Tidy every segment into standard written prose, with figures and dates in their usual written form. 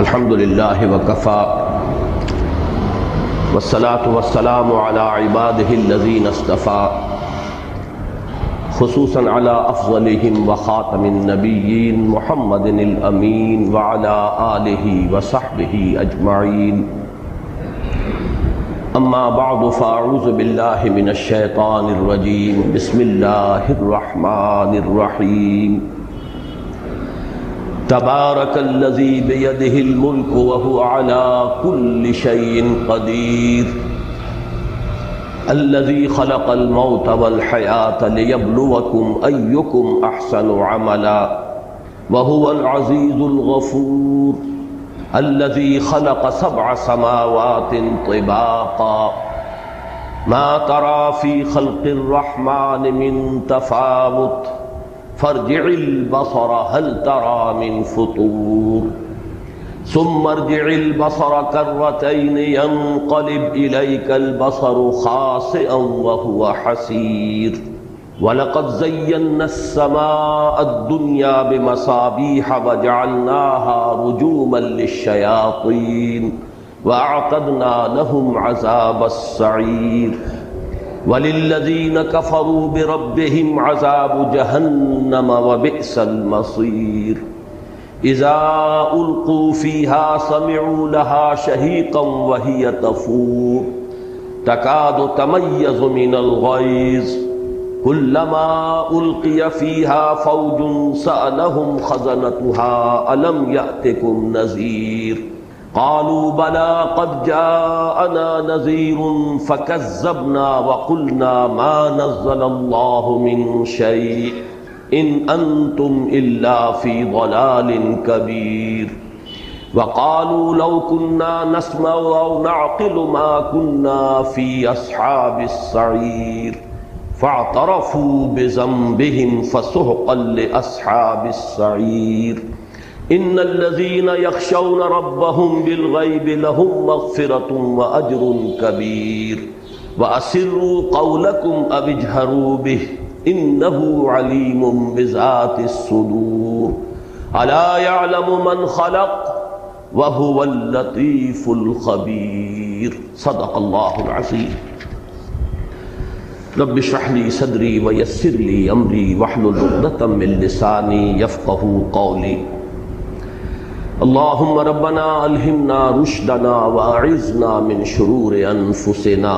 الحمد للہ وکفی والصلاة والسلام علی عباده الذین اصطفى خصوصا علی افضلهم وخاتم النبیین محمد الامین وعلی آلہ وصحبہ اجمعین اما بعد فاعوذ باللہ من الشیطان الرجیم بسم اللہ الرحمن الرحیم تبارک الذی بیدہ الملک وہو علی کل شیء قدیر الذی خلق الموت والحیاة لیبلوکم ایکم احسن عملا وہو العزیز الغفور الذی خلق سبع سماوات طباقا ما ترى في خلق الرحمن من تفاوت فارجع البصر هل ترى من فطور ثم ارجع البصر كرتين ينقلب إليك البصر خاسئا وهو حسير ولقد زينا السماء الدنيا بمصابيح وجعلناها رجوما للشياطين وأعتدنا لهم عذاب السعير وَلِلَّذِينَ كَفَرُوا بِرَبِّهِمْ عَذَابُ جَهَنَّمَ وَبِئْسَ الْمَصِيرُ إِذَا أُلْقُوا فِيهَا سَمِعُوا لَهَا شَهِيقًا وَهِيَ تَفُورُ تَكَادُ تَمَيَّزُ مِنَ الْغَيْظِ كُلَّمَا أُلْقِيَ فِيهَا فَوْجٌ سَأَلَهُمْ خَزَنَتُهَا أَلَمْ يَأْتِكُمْ نَذِيرٌ قالوا بلى قد جاءنا نذير فكذبنا وقلنا ما نزل الله من شيء إن أنتم إلا في ضلال كبير وقالوا لو كنا نسمع أو نعقل ما كنا في أصحاب السعير فاعترفوا بذنبهم فسحقا لأصحاب السعير ان الذين يخشون ربهم بالغيب لهم مغفرة واجر كبير واسروا قولكم او اجهروا به انه عليم بذات الصدور الا يعلم من خلق وهو اللطيف الخبير صدق الله العظيم رب اشرح لي صدري ويسر لي امري واحلل عقدة من لساني يفقهوا قولي اللهم ربنا الہمنا رشدنا واعذنا من شرور انفسنا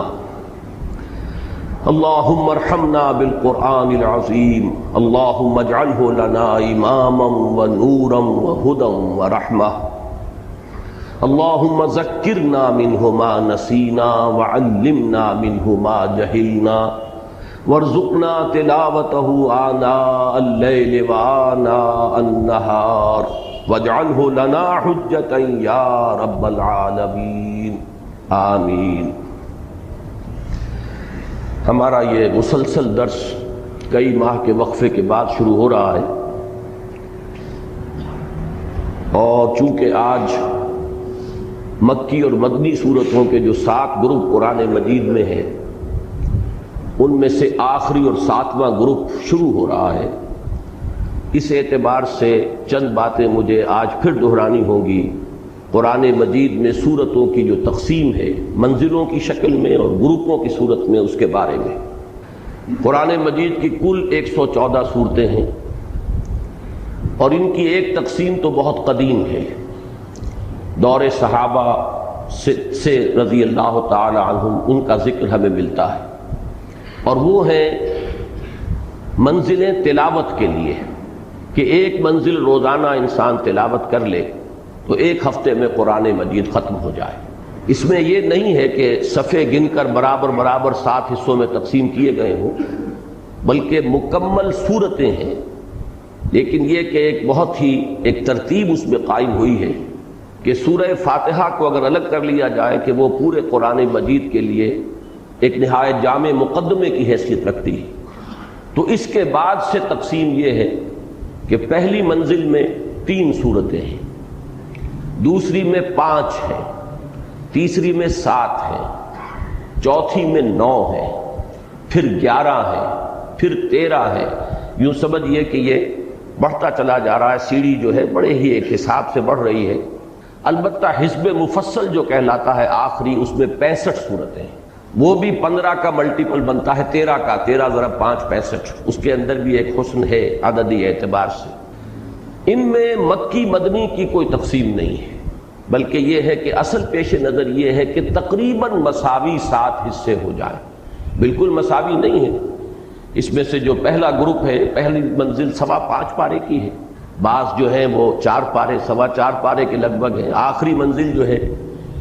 اللهم ارحمنا بالقرآن العظیم اللهم اجعله لنا اماما ونورا وهدى ورحمة اللهم ذکرنا منه ما نسینا وعلمنا منه ما جہلنا وارزقنا تلاوته آناء الليل وآناء النهار واجعله لنا حجة یا رب العالمین آمین۔ ہمارا یہ مسلسل درس کئی ماہ کے وقفے کے بعد شروع ہو رہا ہے، اور چونکہ آج مکی اور مدنی سورتوں کے جو 7 گروپ قرآن مجید میں ہیں ان میں سے آخری اور 7واں گروپ شروع ہو رہا ہے، اس اعتبار سے چند باتیں مجھے آج پھر دہرانی ہوں گی۔ قرآن مجید میں سورتوں کی جو تقسیم ہے منزلوں کی شکل میں اور گروپوں کی صورت میں، اس کے بارے میں قرآن مجید کی کل 114 صورتیں ہیں، اور ان کی ایک تقسیم تو بہت قدیم ہے، دور صحابہ سے رضی اللہ تعالی عنہم ان کا ذکر ہمیں ملتا ہے، اور وہ ہیں منزلیں تلاوت کے لیے، کہ ایک منزل روزانہ انسان تلاوت کر لے تو ایک ہفتے میں قرآن مجید ختم ہو جائے۔ اس میں یہ نہیں ہے کہ صفحے گن کر برابر برابر 7 حصوں میں تقسیم کیے گئے ہوں، بلکہ مکمل صورتیں ہیں، لیکن یہ کہ ایک بہت ہی ایک ترتیب اس میں قائم ہوئی ہے کہ سورہ فاتحہ کو اگر الگ کر لیا جائے کہ وہ پورے قرآن مجید کے لیے ایک نہایت جامع مقدمے کی حیثیت رکھتی ہے، تو اس کے بعد سے تقسیم یہ ہے کہ پہلی منزل میں 3 صورتیں ہیں، دوسری میں 5 ہیں، تیسری میں 7 ہیں، چوتھی میں 9 ہیں، پھر 11 ہیں، پھر 13 ہیں۔ یوں سمجھئے کہ یہ بڑھتا چلا جا رہا ہے، سیڑھی جو ہے بڑے ہی ایک حساب سے بڑھ رہی ہے۔ البتہ حزب مفصل جو کہلاتا ہے آخری، اس میں 65 صورتیں ہیں، وہ بھی 15 کا ملٹیپل بنتا ہے 13 کا، 13 ضرب 5 65، اس کے اندر بھی ایک حسن ہے عددی اعتبار سے۔ ان میں مکی مدنی کی کوئی تقسیم نہیں ہے، بلکہ یہ ہے کہ اصل پیش نظر یہ ہے کہ تقریباً مساوی 7 حصے ہو جائیں، بالکل مساوی نہیں ہے۔ اس میں سے جو پہلا گروپ ہے، پہلی منزل 5.25 پارے کی ہے، بعض جو ہیں وہ 4 پارے 4.25 پارے کے لگ بھگ ہیں۔ آخری منزل جو ہے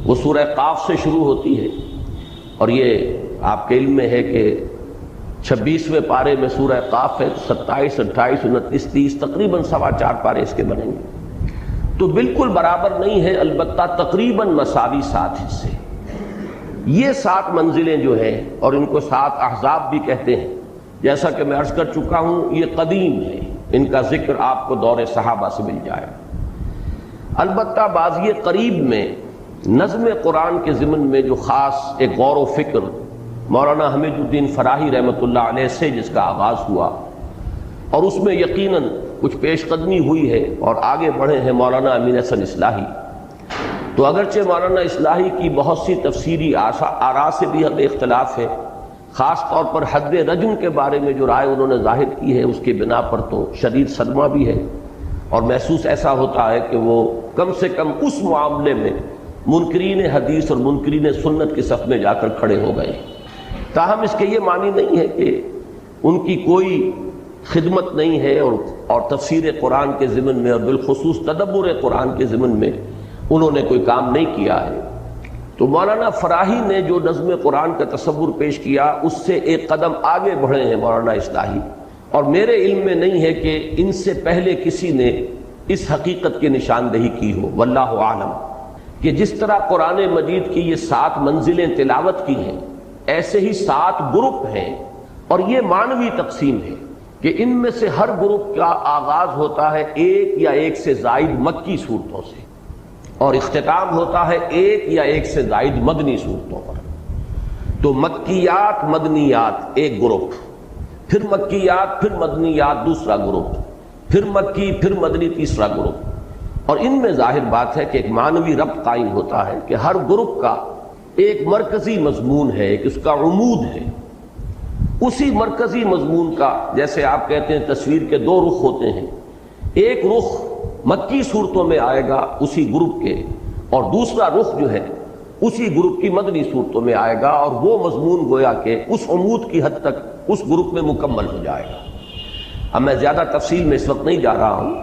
وہ سورہ قاف سے شروع ہوتی ہے، اور یہ آپ کے علم میں ہے کہ 26ویں پارے میں سورہ قاف ہے، 27 28 29 30 تقریباً 4.25 پارے اس کے بنیں گے، تو بالکل برابر نہیں ہے، البتہ تقریباً مساوی 7 حصے۔ یہ 7 منزلیں جو ہیں، اور ان کو 7 احزاب بھی کہتے ہیں، جیسا کہ میں عرض کر چکا ہوں یہ قدیم ہے، ان کا ذکر آپ کو دور صحابہ سے مل جائے۔ البتہ بازی قریب میں نظم قرآن کے ضمن میں جو خاص ایک غور و فکر مولانا حمید الدین فراہی رحمۃ اللہ علیہ سے جس کا آغاز ہوا، اور اس میں یقیناً کچھ پیش قدمی ہوئی ہے اور آگے بڑھے ہیں مولانا امین حسن اصلاحی، تو اگرچہ مولانا اصلاحی کی بہت سی تفسیری آراء سے بھی حد اختلاف ہے، خاص طور پر حد رجم کے بارے میں جو رائے انہوں نے ظاہر کی ہے اس کی بنا پر تو شدید صدمہ بھی ہے، اور محسوس ایسا ہوتا ہے کہ وہ کم سے کم اس معاملے میں منکرین حدیث اور منکرین سنت کی صف میں جا کر کھڑے ہو گئے۔ تاہم اس کے یہ معنی نہیں ہے کہ ان کی کوئی خدمت نہیں ہے اور تفسیر قرآن کے ضمن میں اور بالخصوص تدبر قرآن کے ضمن میں انہوں نے کوئی کام نہیں کیا ہے۔ تو مولانا فراہی نے جو نظم قرآن کا تصور پیش کیا اس سے ایک قدم آگے بڑھے ہیں مولانا اصلاحی، اور میرے علم میں نہیں ہے کہ ان سے پہلے کسی نے اس حقیقت کی نشاندہی کی ہو، واللہ عالم، کہ جس طرح قرآن مجید کی یہ 7 منزلیں تلاوت کی ہیں، ایسے ہی 7 گروپ ہیں، اور یہ معنوی تقسیم ہے کہ ان میں سے ہر گروپ کا آغاز ہوتا ہے 1 یا 1 سے زائد مکی صورتوں سے، اور اختتام ہوتا ہے 1 یا 1 سے زائد مدنی صورتوں پر۔ تو مکیات مدنیات ایک گروپ، پھر مکیات پھر مدنیات دوسرا گروپ، پھر مکی پھر مدنی تیسرا گروپ، اور ان میں ظاہر بات ہے کہ ایک معنوی ربط قائم ہوتا ہے کہ ہر گروپ کا ایک مرکزی مضمون ہے، ایک اس کا عمود ہے، اسی مرکزی مضمون کا، جیسے آپ کہتے ہیں تصویر کے 2 رخ ہوتے ہیں، ایک رخ مکی صورتوں میں آئے گا اسی گروپ کے، اور دوسرا رخ جو ہے اسی گروپ کی مدنی صورتوں میں آئے گا، اور وہ مضمون گویا کہ اس عمود کی حد تک اس گروپ میں مکمل ہو جائے گا۔ اب میں زیادہ تفصیل میں اس وقت نہیں جا رہا ہوں،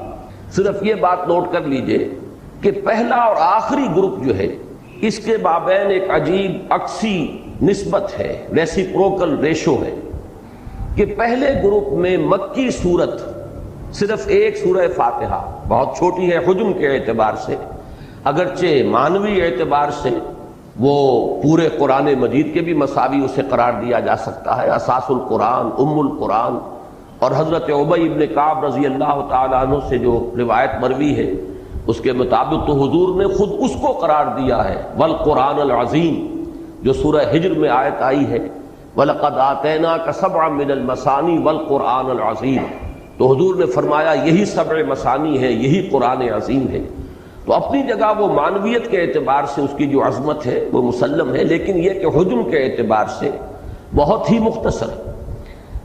صرف یہ بات نوٹ کر لیجئے کہ پہلا اور آخری گروپ جو ہے اس کے مابین ایک عجیب عکسی نسبت ہے، ریسیپروکل ریشو ہے، کہ پہلے گروپ میں مکی صورت صرف ایک سورہ فاتحہ، بہت چھوٹی ہے حجم کے اعتبار سے، اگرچہ معنوی اعتبار سے وہ پورے قرآن مجید کے بھی مساوی اسے قرار دیا جا سکتا ہے، اساس القرآن، ام القرآن، اور حضرت ابی بن کعب رضی اللہ تعالیٰ عنہ سے جو روایت مروی ہے اس کے مطابق تو حضور نے خود اس کو قرار دیا ہے والقرآن العظیم، جو سورہ ہجر میں آیت آئی ہے وَلَقَدْ آتَيْنَاكَ سَبْعًا مِنَ الْمَثَانِي وَالْقُرْآنَ الْعَظِيمَ، تو حضور نے فرمایا یہی 7 مثانی ہے، یہی قرآن عظیم ہے۔ تو اپنی جگہ وہ معنویت کے اعتبار سے اس کی جو عظمت ہے وہ مسلم ہے، لیکن یہ کہ حجم کے اعتبار سے بہت ہی مختصر،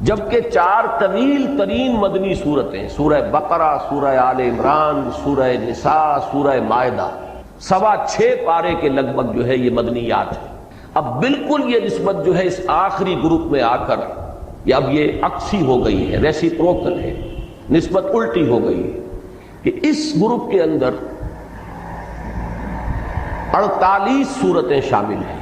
جبکہ 4 طویل ترین مدنی صورتیں، سورہ بقرہ، سورہ آل عمران، سورہ نساء، سورہ مائدہ، 6.25 پارے کے لگ بھگ جو ہے یہ مدنیات ہے۔ اب بالکل یہ نسبت جو ہے اس آخری گروپ میں آ کر اب یہ عکسی ہو گئی ہے، ریسیپروکل ہے، نسبت الٹی ہو گئی ہے، کہ اس گروپ کے اندر 48 صورتیں شامل ہیں۔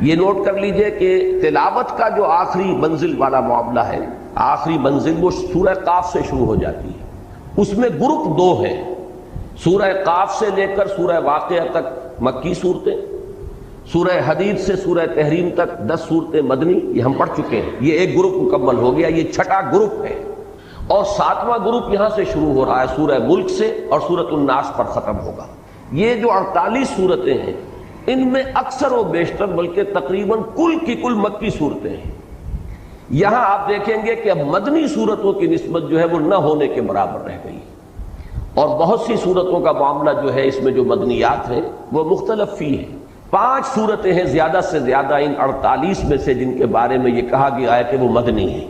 یہ نوٹ کر لیجئے کہ تلاوت کا جو آخری منزل والا معاملہ ہے، آخری منزل وہ سورہ قاف سے شروع ہو جاتی ہے، اس میں گروپ 2 ہیں، سورہ قاف سے لے کر سورہ واقعہ تک مکی صورتیں، سورہ حدید سے سورہ تحریم تک 10 صورتیں مدنی، یہ ہم پڑھ چکے ہیں، یہ ایک گروپ مکمل ہو گیا، یہ 6واں گروپ ہے، اور 7واں گروپ یہاں سے شروع ہو رہا ہے سورہ ملک سے، اور سورۃ الناس پر ختم ہوگا۔ یہ جو 48 صورتیں ہیں ان میں اکثر و بیشتر بلکہ تقریباً کل کی کل مکی صورتیں ہیں۔ یہاں آپ دیکھیں گے کہ اب مدنی صورتوں کی نسبت جو ہے وہ نہ ہونے کے برابر رہ گئی، اور بہت سی صورتوں کا معاملہ جو ہے اس میں جو مدنیات ہیں وہ مختلف فی ہیں۔ 5 صورتیں ہیں زیادہ سے زیادہ ان 48 میں سے جن کے بارے میں یہ کہا گیا ہے کہ وہ مدنی ہیں،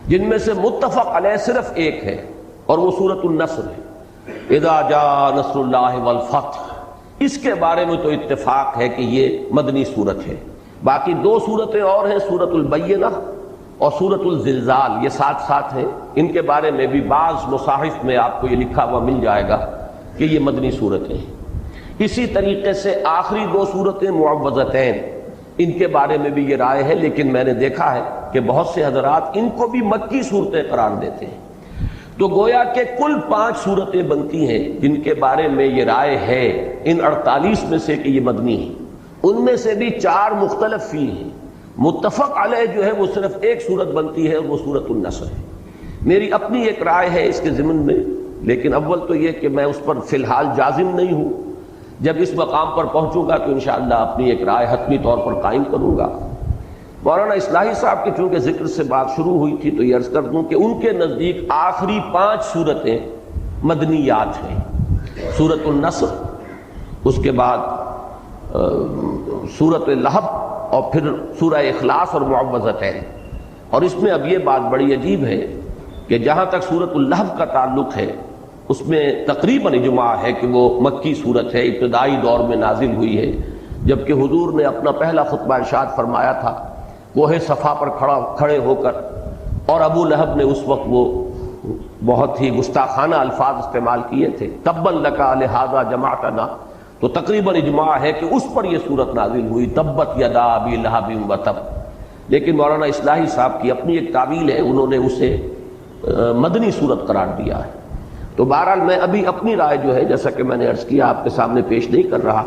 جن میں سے متفق علیہ صرف ایک ہے اور وہ سورۃ النصر ہے، اذا جاء نصر اللہ والفتح۔ اس کے بارے میں تو اتفاق ہے کہ یہ مدنی صورت ہے۔ باقی 2 صورتیں اور ہیں، سورۃ البینہ اور سورۃ الزلزال، یہ ساتھ ساتھ ہیں۔ ان کے بارے میں بھی بعض مصاحف میں آپ کو یہ لکھا ہوا مل جائے گا کہ یہ مدنی صورتیں ہیں۔ اسی طریقے سے آخری 2 صورتیں معوذتین، ان کے بارے میں بھی یہ رائے ہے، لیکن میں نے دیکھا ہے کہ بہت سے حضرات ان کو بھی مکی صورتیں قرار دیتے ہیں۔ تو گویا کہ کل 5 صورتیں بنتی ہیں جن کے بارے میں یہ رائے ہے ان 48 میں سے کہ یہ مدنی ہیں۔ ان میں سے بھی 4 مختلف فی ہیں۔ متفق علیہ جو ہے وہ صرف ایک صورت بنتی ہے اور وہ سورۃ النصر ہے۔ میری اپنی ایک رائے ہے اس کے ضمن میں، لیکن اول تو یہ کہ میں اس پر فی الحال جازم نہیں ہوں۔ جب اس مقام پر پہنچوں گا تو انشاءاللہ اپنی ایک رائے حتمی طور پر قائم کروں گا۔ مولانا اصلاحی صاحب کے چونکہ ذکر سے بات شروع ہوئی تھی تو یہ عرض کر دوں کہ ان کے نزدیک آخری 5 صورتیں مدنیات ہیں، سورۃ النصر، اس کے بعد سورۃ اللہب اور پھر سورہ اخلاص اور معوذتین۔ اور اس میں اب یہ بات بڑی عجیب ہے کہ جہاں تک سورۃ اللہب کا تعلق ہے اس میں تقریباً اجماع ہے کہ وہ مکی صورت ہے، ابتدائی دور میں نازل ہوئی ہے، جبکہ حضور نے اپنا پہلا خطبہ ارشاد فرمایا تھا کوہ صفا پر کھڑے ہو کر، اور ابو لہب نے اس وقت وہ بہت ہی گستاخانہ الفاظ استعمال کیے تھے، تبا لک لہذا جمعتنا، تو تقریباً اجماع ہے کہ اس پر یہ صورت نازل ہوئی، تبت یدا ابی لہب وتب۔ لیکن مولانا اصلاحی صاحب کی اپنی ایک تعویل ہے، انہوں نے اسے مدنی صورت قرار دیا ہے۔ تو بہرحال میں ابھی اپنی رائے جو ہے جیسا کہ میں نے عرض کیا آپ کے سامنے پیش نہیں کر رہا،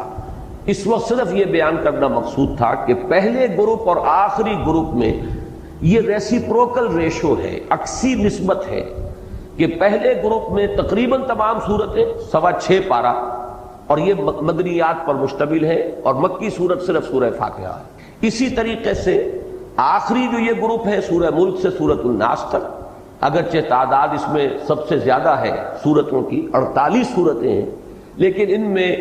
اس وقت صرف یہ بیان کرنا مقصود تھا کہ پہلے گروپ اور آخری گروپ میں یہ ریسیپروکل ریشو ہے، عکسی نسبت ہے کہ پہلے گروپ میں تقریباً تمام صورتیں 6.25 پارہ اور یہ مدنیات پر مشتمل ہے، اور مکی صورت صرف سورہ فاتحہ ہے۔ اسی طریقے سے آخری جو یہ گروپ ہے سورہ ملک سے سورۃ الناس تک، اگرچہ تعداد اس میں سب سے زیادہ ہے سورتوں کی، 48 صورتیں ہیں، لیکن ان میں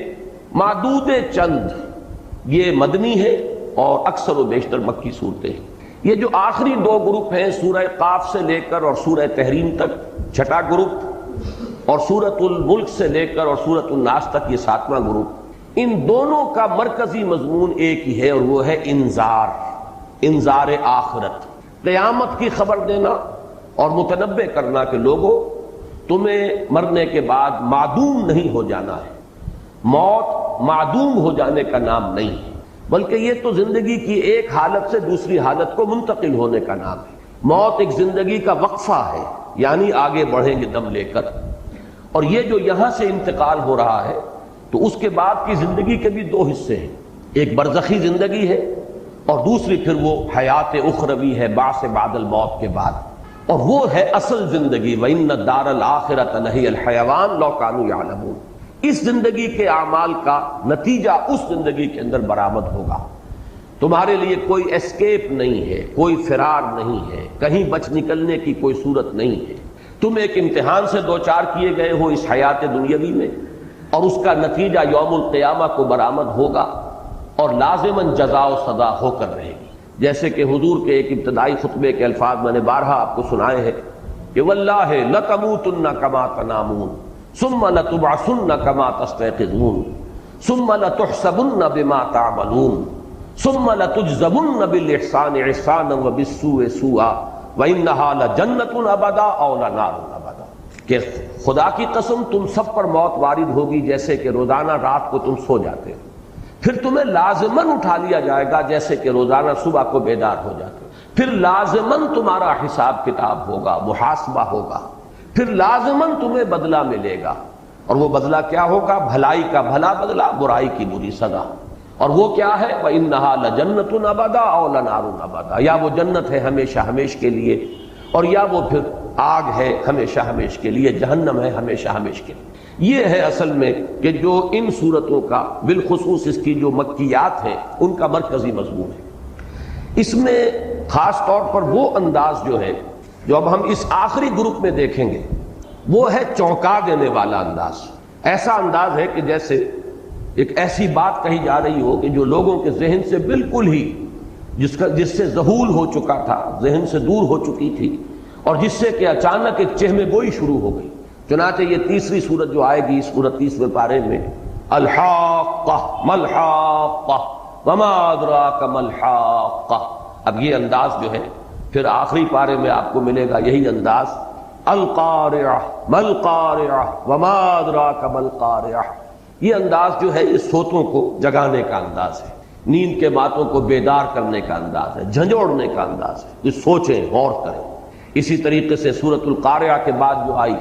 معدود چند یہ مدنی ہے اور اکثر و بیشتر مکی صورتیں ہیں۔ یہ جو آخری 2 گروپ ہیں سورہ قاف سے لے کر اور سورہ تحریم تک 6واں گروپ، اور سورۃ الملک سے لے کر اور سورۃ الناس تک یہ 7واں گروپ، ان دونوں کا مرکزی مضمون ایک ہی ہے اور وہ ہے انذار آخرت، قیامت کی خبر دینا اور متنبع کرنا کہ لوگوں تمہیں مرنے کے بعد معدوم نہیں ہو جانا ہے، موت معدوم ہو جانے کا نام نہیں ہے، بلکہ یہ تو زندگی کی ایک حالت سے دوسری حالت کو منتقل ہونے کا نام ہے۔ موت ایک زندگی کا وقفہ ہے، یعنی آگے بڑھیں گے دم لے کر، اور یہ جو یہاں سے انتقال ہو رہا ہے تو اس کے بعد کی زندگی کے بھی 2 حصے ہیں، ایک برزخی زندگی ہے اور دوسری پھر وہ حیات اخروی ہے بعث بعد الموت کے بعد، اور وہ ہے اصل زندگی، وَإِنَّ الدَّارَ الْآخِرَةَ لَهِيَ الْحَيَوَانُ لَوْ كَانُوا يَعْلَمُونَ۔ اس زندگی کے اعمال کا نتیجہ اس زندگی کے اندر برآمد ہوگا۔ تمہارے لیے کوئی اسکیپ نہیں ہے، کوئی فرار نہیں ہے، کہیں بچ نکلنے کی کوئی صورت نہیں ہے۔ تم ایک امتحان سے دوچار کیے گئے ہو اس حیات دنیاوی میں، اور اس کا نتیجہ یوم القیامہ کو برآمد ہوگا اور لازماً جزا و سزا ہو کر رہے گی۔ جیسے کہ حضور کے ایک ابتدائی خطبے کے الفاظ میں نے بارہا آپ کو سنائے ہیں کہ واللہ لتموتن کما تنامون ثم لتبعثن کما تستيقظون ثم لتحسبن بما تعملون ثم لتجزون بالاحسان احسانا وبالسوء سوءا وانها لجنۃ ابدا او لنار ابدا، کہ خدا کی قسم تم سب پر موت وارد ہوگی جیسے کہ روزانہ رات کو تم سو جاتے ہو، پھر تمہیں لازماً اٹھا لیا جائے گا جیسے کہ روزانہ صبح کو بیدار ہو جاتے ہو، پھر لازماً تمہارا حساب کتاب ہوگا، محاسبہ ہوگا، پھر لازماً تمہیں بدلہ ملے گا، اور وہ بدلہ کیا ہوگا؟ بھلائی کا بھلا بدلہ، برائی کی بری سزا، اور وہ کیا ہے؟ وَإِنَّهَا لَجَنَّةٌ أَبَدًا أَوْ لَنَارٌ أَبَدًا، یا وہ جنت ہے ہمیشہ ہمیش کے لیے، اور یا وہ پھر آگ ہے ہمیشہ ہمیش کے لیے، جہنم ہے ہمیشہ ہمیش کے لیے۔ یہ ہے اصل میں کہ جو ان صورتوں کا بالخصوص اس کی جو مکیات ہیں ان کا مرکزی مضمون ہے۔ اس میں خاص طور پر وہ انداز جو ہے جو اب ہم اس آخری گروپ میں دیکھیں گے وہ ہے چونکا دینے والا انداز. ایسا انداز ہے کہ جیسے ایک ایسی بات کہی جا رہی ہو کہ جو لوگوں کے ذہن سے بالکل ہی جس سے ذہول ہو چکا تھا، ذہن سے دور ہو چکی تھی، اور جس سے کہ اچانک ایک چہمے گوئی شروع ہو گئی. چنانچہ یہ تیسری سورت جو آئے گی اس 29ویں پارے میں، الحاقہ ملحاقہ وما ادراک ملحاقہ. اب یہ انداز جو ہے پھر آخری پارے میں آپ کو ملے گا یہی انداز، القارعہ ملقارعہ وما ادراک ملقارعہ. یہ انداز جو ہے اس سوتوں کو جگانے کا انداز ہے، نیند کے ماتوں کو بیدار کرنے کا انداز ہے، جھنجھوڑنے کا انداز ہے، یہ سوچیں غور کریں. اسی طریقے سے سورۃ القارعہ کے بعد جو آئی،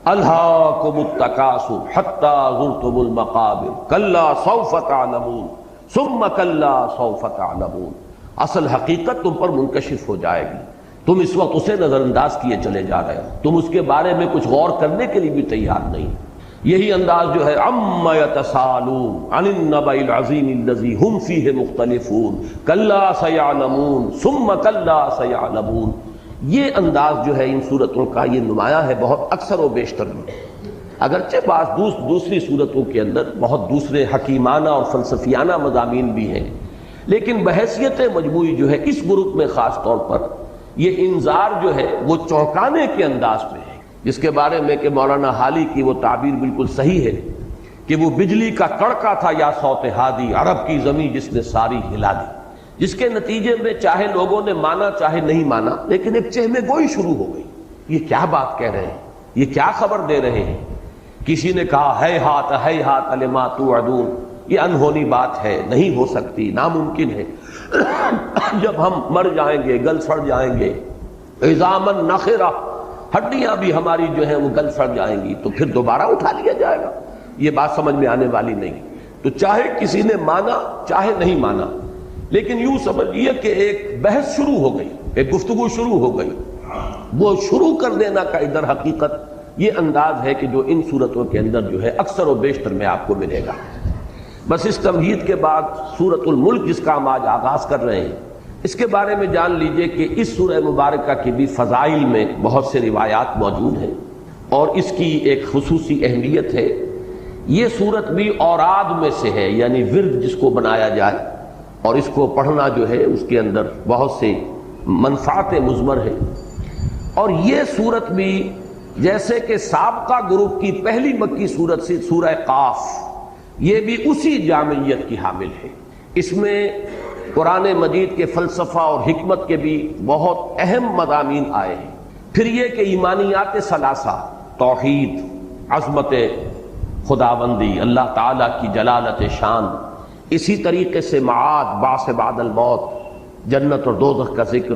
الہاکم التکاثر حتی زرتم المقابر کلا سوف تعلمون ثم کلا سوف تعلمون. اصل حقیقت تم پر منکشف ہو جائے گی، تم اس وقت اسے نظر انداز کیے چلے جا رہے ہو، تم اس کے بارے میں کچھ غور کرنے کے لیے بھی تیار نہیں. یہی انداز جو ہے، عما یتساءلون عن النبأ العظیم الذی ہم فیہ مختلفون کلا سیعلمون ثم کلا سیعلمون. یہ انداز جو ہے ان صورتوں کا یہ نمایاں ہے بہت اکثر و بیشتر میں. اگرچہ بعض دوسری صورتوں کے اندر بہت دوسرے حکیمانہ اور فلسفیانہ مضامین بھی ہیں، لیکن بحیثیت مجموعی جو ہے اس گروپ میں خاص طور پر یہ انذار جو ہے وہ چونکانے کے انداز میں ہے، جس کے بارے میں کہ مولانا حالی کی وہ تعبیر بالکل صحیح ہے کہ وہ بجلی کا کڑکا تھا یا صوت ہادی، عرب کی زمین جس نے ساری ہلا دی، جس کے نتیجے میں چاہے لوگوں نے مانا چاہے نہیں مانا لیکن ایک چہمے گوئی شروع ہو گئی. یہ کیا بات کہہ رہے ہیں، یہ کیا خبر دے رہے ہیں. کسی نے کہا ہے ہاتھ لما توعدون، یہ انہونی بات ہے، نہیں ہو سکتی، ناممکن ہے. جب ہم مر جائیں گے، گل سڑ جائیں گے، عظاما نخرہ، ہڈیاں بھی ہماری جو ہیں وہ گل سڑ جائیں گی تو پھر دوبارہ اٹھا لیا جائے گا. یہ بات سمجھ میں آنے والی نہیں. تو چاہے کسی نے مانا چاہے نہیں مانا، لیکن یوں سمجھیے کہ ایک بحث شروع ہو گئی، ایک گفتگو شروع ہو گئی. وہ شروع کر دینا کا ادھر حقیقت یہ انداز ہے کہ جو ان صورتوں کے اندر جو ہے اکثر و بیشتر میں آپ کو ملے گا. بس اس تمہید کے بعد سورۃ الملک جس کا ہم آج آغاز کر رہے ہیں، اس کے بارے میں جان لیجئے کہ اس سورہ مبارکہ کی بھی فضائل میں بہت سے روایات موجود ہیں اور اس کی ایک خصوصی اہمیت ہے. یہ سورت بھی اوراد میں سے ہے، یعنی ورد جس کو بنایا جائے اور اس کو پڑھنا جو ہے اس کے اندر بہت سے منفعت مضمر ہے. اور یہ سورت بھی جیسے کہ سابقہ گروپ کی پہلی مکی سورت سے سورہ قاف، یہ بھی اسی جامعیت کی حامل ہے. اس میں قرآن مجید کے فلسفہ اور حکمت کے بھی بہت اہم مضامین آئے ہیں. پھر یہ کہ ایمانیات ثلاثہ، توحید، عظمت خداوندی، اللہ تعالیٰ کی جلالت شان، اسی طریقے سے معاد، بعث بعد الموت، جنت اور دوزخ کا ذکر،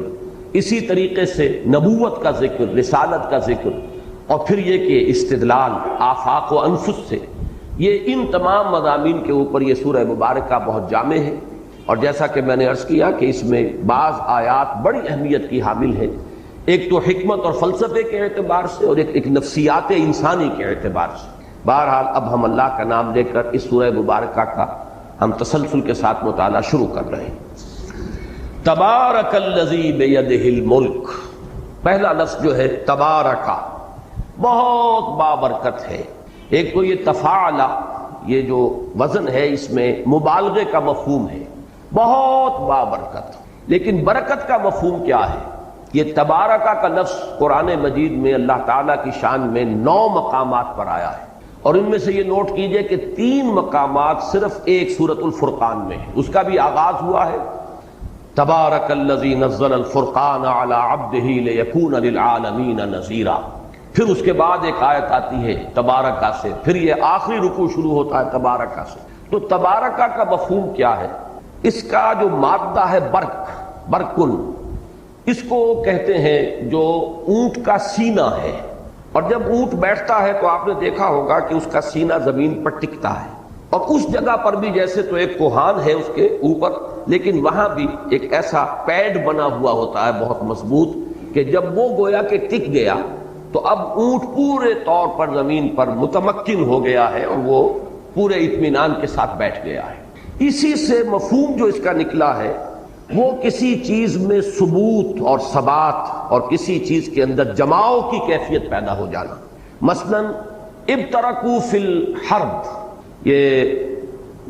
اسی طریقے سے نبوت کا ذکر، رسالت کا ذکر، اور پھر یہ کہ استدلال آفاق و انفس سے. یہ ان تمام مضامین کے اوپر یہ سورہ مبارکہ بہت جامع ہے. اور جیسا کہ میں نے عرض کیا کہ اس میں بعض آیات بڑی اہمیت کی حامل ہے، ایک تو حکمت اور فلسفے کے اعتبار سے اور ایک نفسیات انسانی کے اعتبار سے. بہرحال اب ہم اللہ کا نام لے کر اس سورہ مبارکہ کا ہم تسلسل کے ساتھ مطالعہ شروع کر رہے ہیں. تبارک الذی بیدہ الملک، پہلا لفظ جو ہے تبارکہ بہت بابرکت ہے. ایک تو یہ تفاعلہ، یہ جو وزن ہے اس میں مبالغے کا مفہوم ہے، بہت بابرکت. لیکن برکت کا مفہوم کیا ہے؟ یہ تبارکہ کا لفظ قرآن مجید میں اللہ تعالیٰ کی شان میں 9 مقامات پر آیا ہے، اور ان میں سے یہ نوٹ کیجئے کہ 3 مقامات صرف ایک سورۃ الفرقان میں ہے. اس کا بھی آغاز ہوا ہے تبارک الذی نزل الفرقان علی عبدہ لیکون للعالمین نذیرا. پھر اس کے بعد ایک آیت آتی ہے تبارکہ سے، پھر یہ آخری رکوع شروع ہوتا ہے تبارکہ سے. تو تبارکہ کا مفہوم کیا ہے؟ اس کا جو مادہ ہے برکن، اس کو کہتے ہیں جو اونٹ کا سینہ ہے. اور جب اونٹ بیٹھتا ہے تو آپ نے دیکھا ہوگا کہ اس کا سینہ زمین پر ٹکتا ہے، اور اس جگہ پر بھی جیسے تو ایک کوہان ہے اس کے اوپر، لیکن وہاں بھی ایک ایسا پیڈ بنا ہوا ہوتا ہے بہت مضبوط کہ جب وہ گویا کہ ٹک گیا تو اب اونٹ پورے طور پر زمین پر متمکن ہو گیا ہے اور وہ پورے اطمینان کے ساتھ بیٹھ گیا ہے. اسی سے مفہوم جو اس کا نکلا ہے وہ کسی چیز میں ثبوت اور ثبات اور کسی چیز کے اندر جماؤ کی کیفیت پیدا ہو جانا. مثلاً ابترکوا فی الحرب، یہ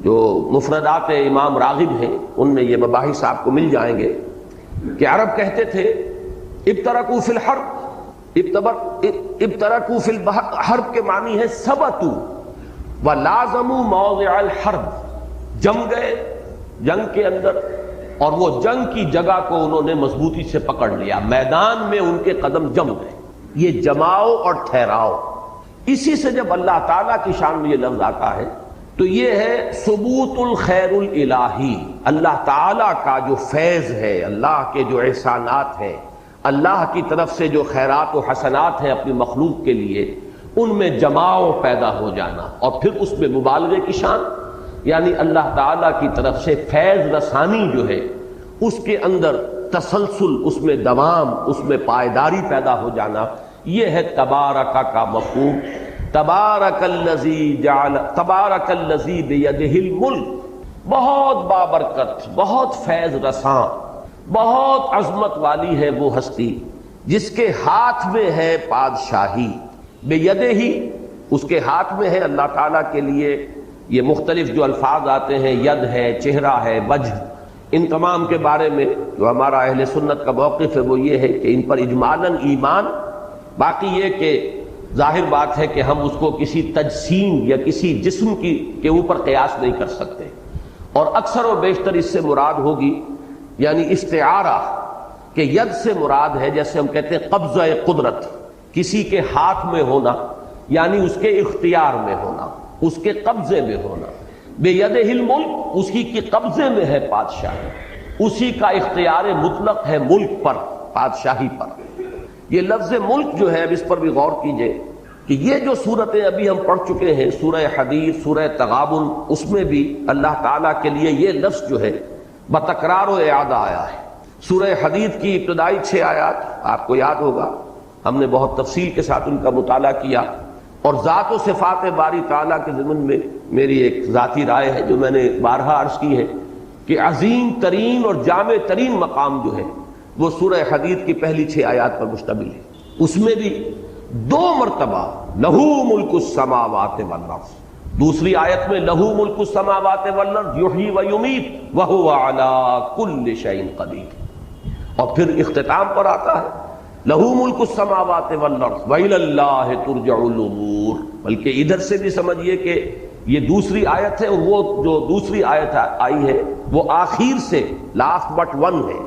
جو مفردات امام راغب ہیں ان میں یہ مباحث آپ کو مل جائیں گے کہ عرب کہتے تھے ابترکوا فی الحرب، ابترکوا فی الحرب کے معنی ہے ثبتوا ولازموا موضع الحرب، جم گئے جنگ کے اندر اور وہ جنگ کی جگہ کو انہوں نے مضبوطی سے پکڑ لیا، میدان میں ان کے قدم جم گئے۔ یہ جماؤ اور ٹھہراؤ، اسی سے جب اللہ تعالیٰ کی شان میں یہ لفظ آتا ہے تو یہ ہے ثبوت الخیر الالہی، اللہ تعالیٰ کا جو فیض ہے، اللہ کے جو احسانات ہیں، اللہ کی طرف سے جو خیرات و حسنات ہیں اپنی مخلوق کے لیے، ان میں جماؤ پیدا ہو جانا، اور پھر اس میں مبالغے کی شان، یعنی اللہ تعالیٰ کی طرف سے فیض رسانی جو ہے اس کے اندر تسلسل، اس میں دوام، اس میں پائیداری پیدا ہو جانا، یہ ہے تبارک کا مفہوم۔ تبارک الذی بیدہ الملک، بہت بابرکت، بہت فیض رساں، بہت عظمت والی ہے وہ ہستی جس کے ہاتھ میں ہے بادشاہی۔ بیدہ ہی، اس کے ہاتھ میں ہے۔ اللہ تعالیٰ کے لیے یہ مختلف جو الفاظ آتے ہیں، ید ہے، چہرہ ہے، وجہ، ان تمام کے بارے میں جو ہمارا اہل سنت کا موقف ہے وہ یہ ہے کہ ان پر اجمالاً ایمان، باقی یہ کہ ظاہر بات ہے کہ ہم اس کو کسی تجسیم یا کسی جسم کے اوپر قیاس نہیں کر سکتے، اور اکثر و بیشتر اس سے مراد ہوگی یعنی استعارہ، کہ ید سے مراد ہے جیسے ہم کہتے ہیں قبضہ قدرت، کسی کے ہاتھ میں ہونا، یعنی اس کے اختیار میں ہونا، اس کے قبضے میں ہونا۔ بیدہ الملک، اسی کے قبضے میں ہے بادشاہی، اسی کا اختیار مطلق ہے ملک پر، بادشاہی پر۔ یہ لفظ ملک جو ہے، اب اس پر بھی غور کیجئے کہ یہ جو صورتیں ابھی ہم پڑھ چکے ہیں، سورہ حدید، سورہ تغابن، اس میں بھی اللہ تعالیٰ کے لیے یہ لفظ جو ہے بتکرار و اعادہ آیا ہے۔ سورہ حدید کی ابتدائی 6 آیات آپ کو یاد ہوگا، ہم نے بہت تفصیل کے ساتھ ان کا مطالعہ کیا، اور ذات و صفات باری تعالیٰ کے ضمن میں میری ایک ذاتی رائے ہے جو میں نے بارہا عرض کی ہے کہ عظیم ترین اور جامع ترین مقام جو ہے وہ سورہ حدید کی پہلی 6 آیات پر مشتمل ہے۔ اس میں بھی 2 مرتبہ لہو ملک السماوات والارض، دوسری آیت میں لہو ملک السماوات والارض یحیی و یمیت وہو علی کل شیء قدیر، اور پھر اختتام پر آتا ہے لہو ملک السماوات والارض وإلی اللہ ترجع الامور، بلکہ ادھر سے بھی سمجھیے کہ یہ دوسری آیت ہے، اور وہ جو دوسری آیت آئی ہے وہ آخر سے لاسٹ بٹ 1 ہے،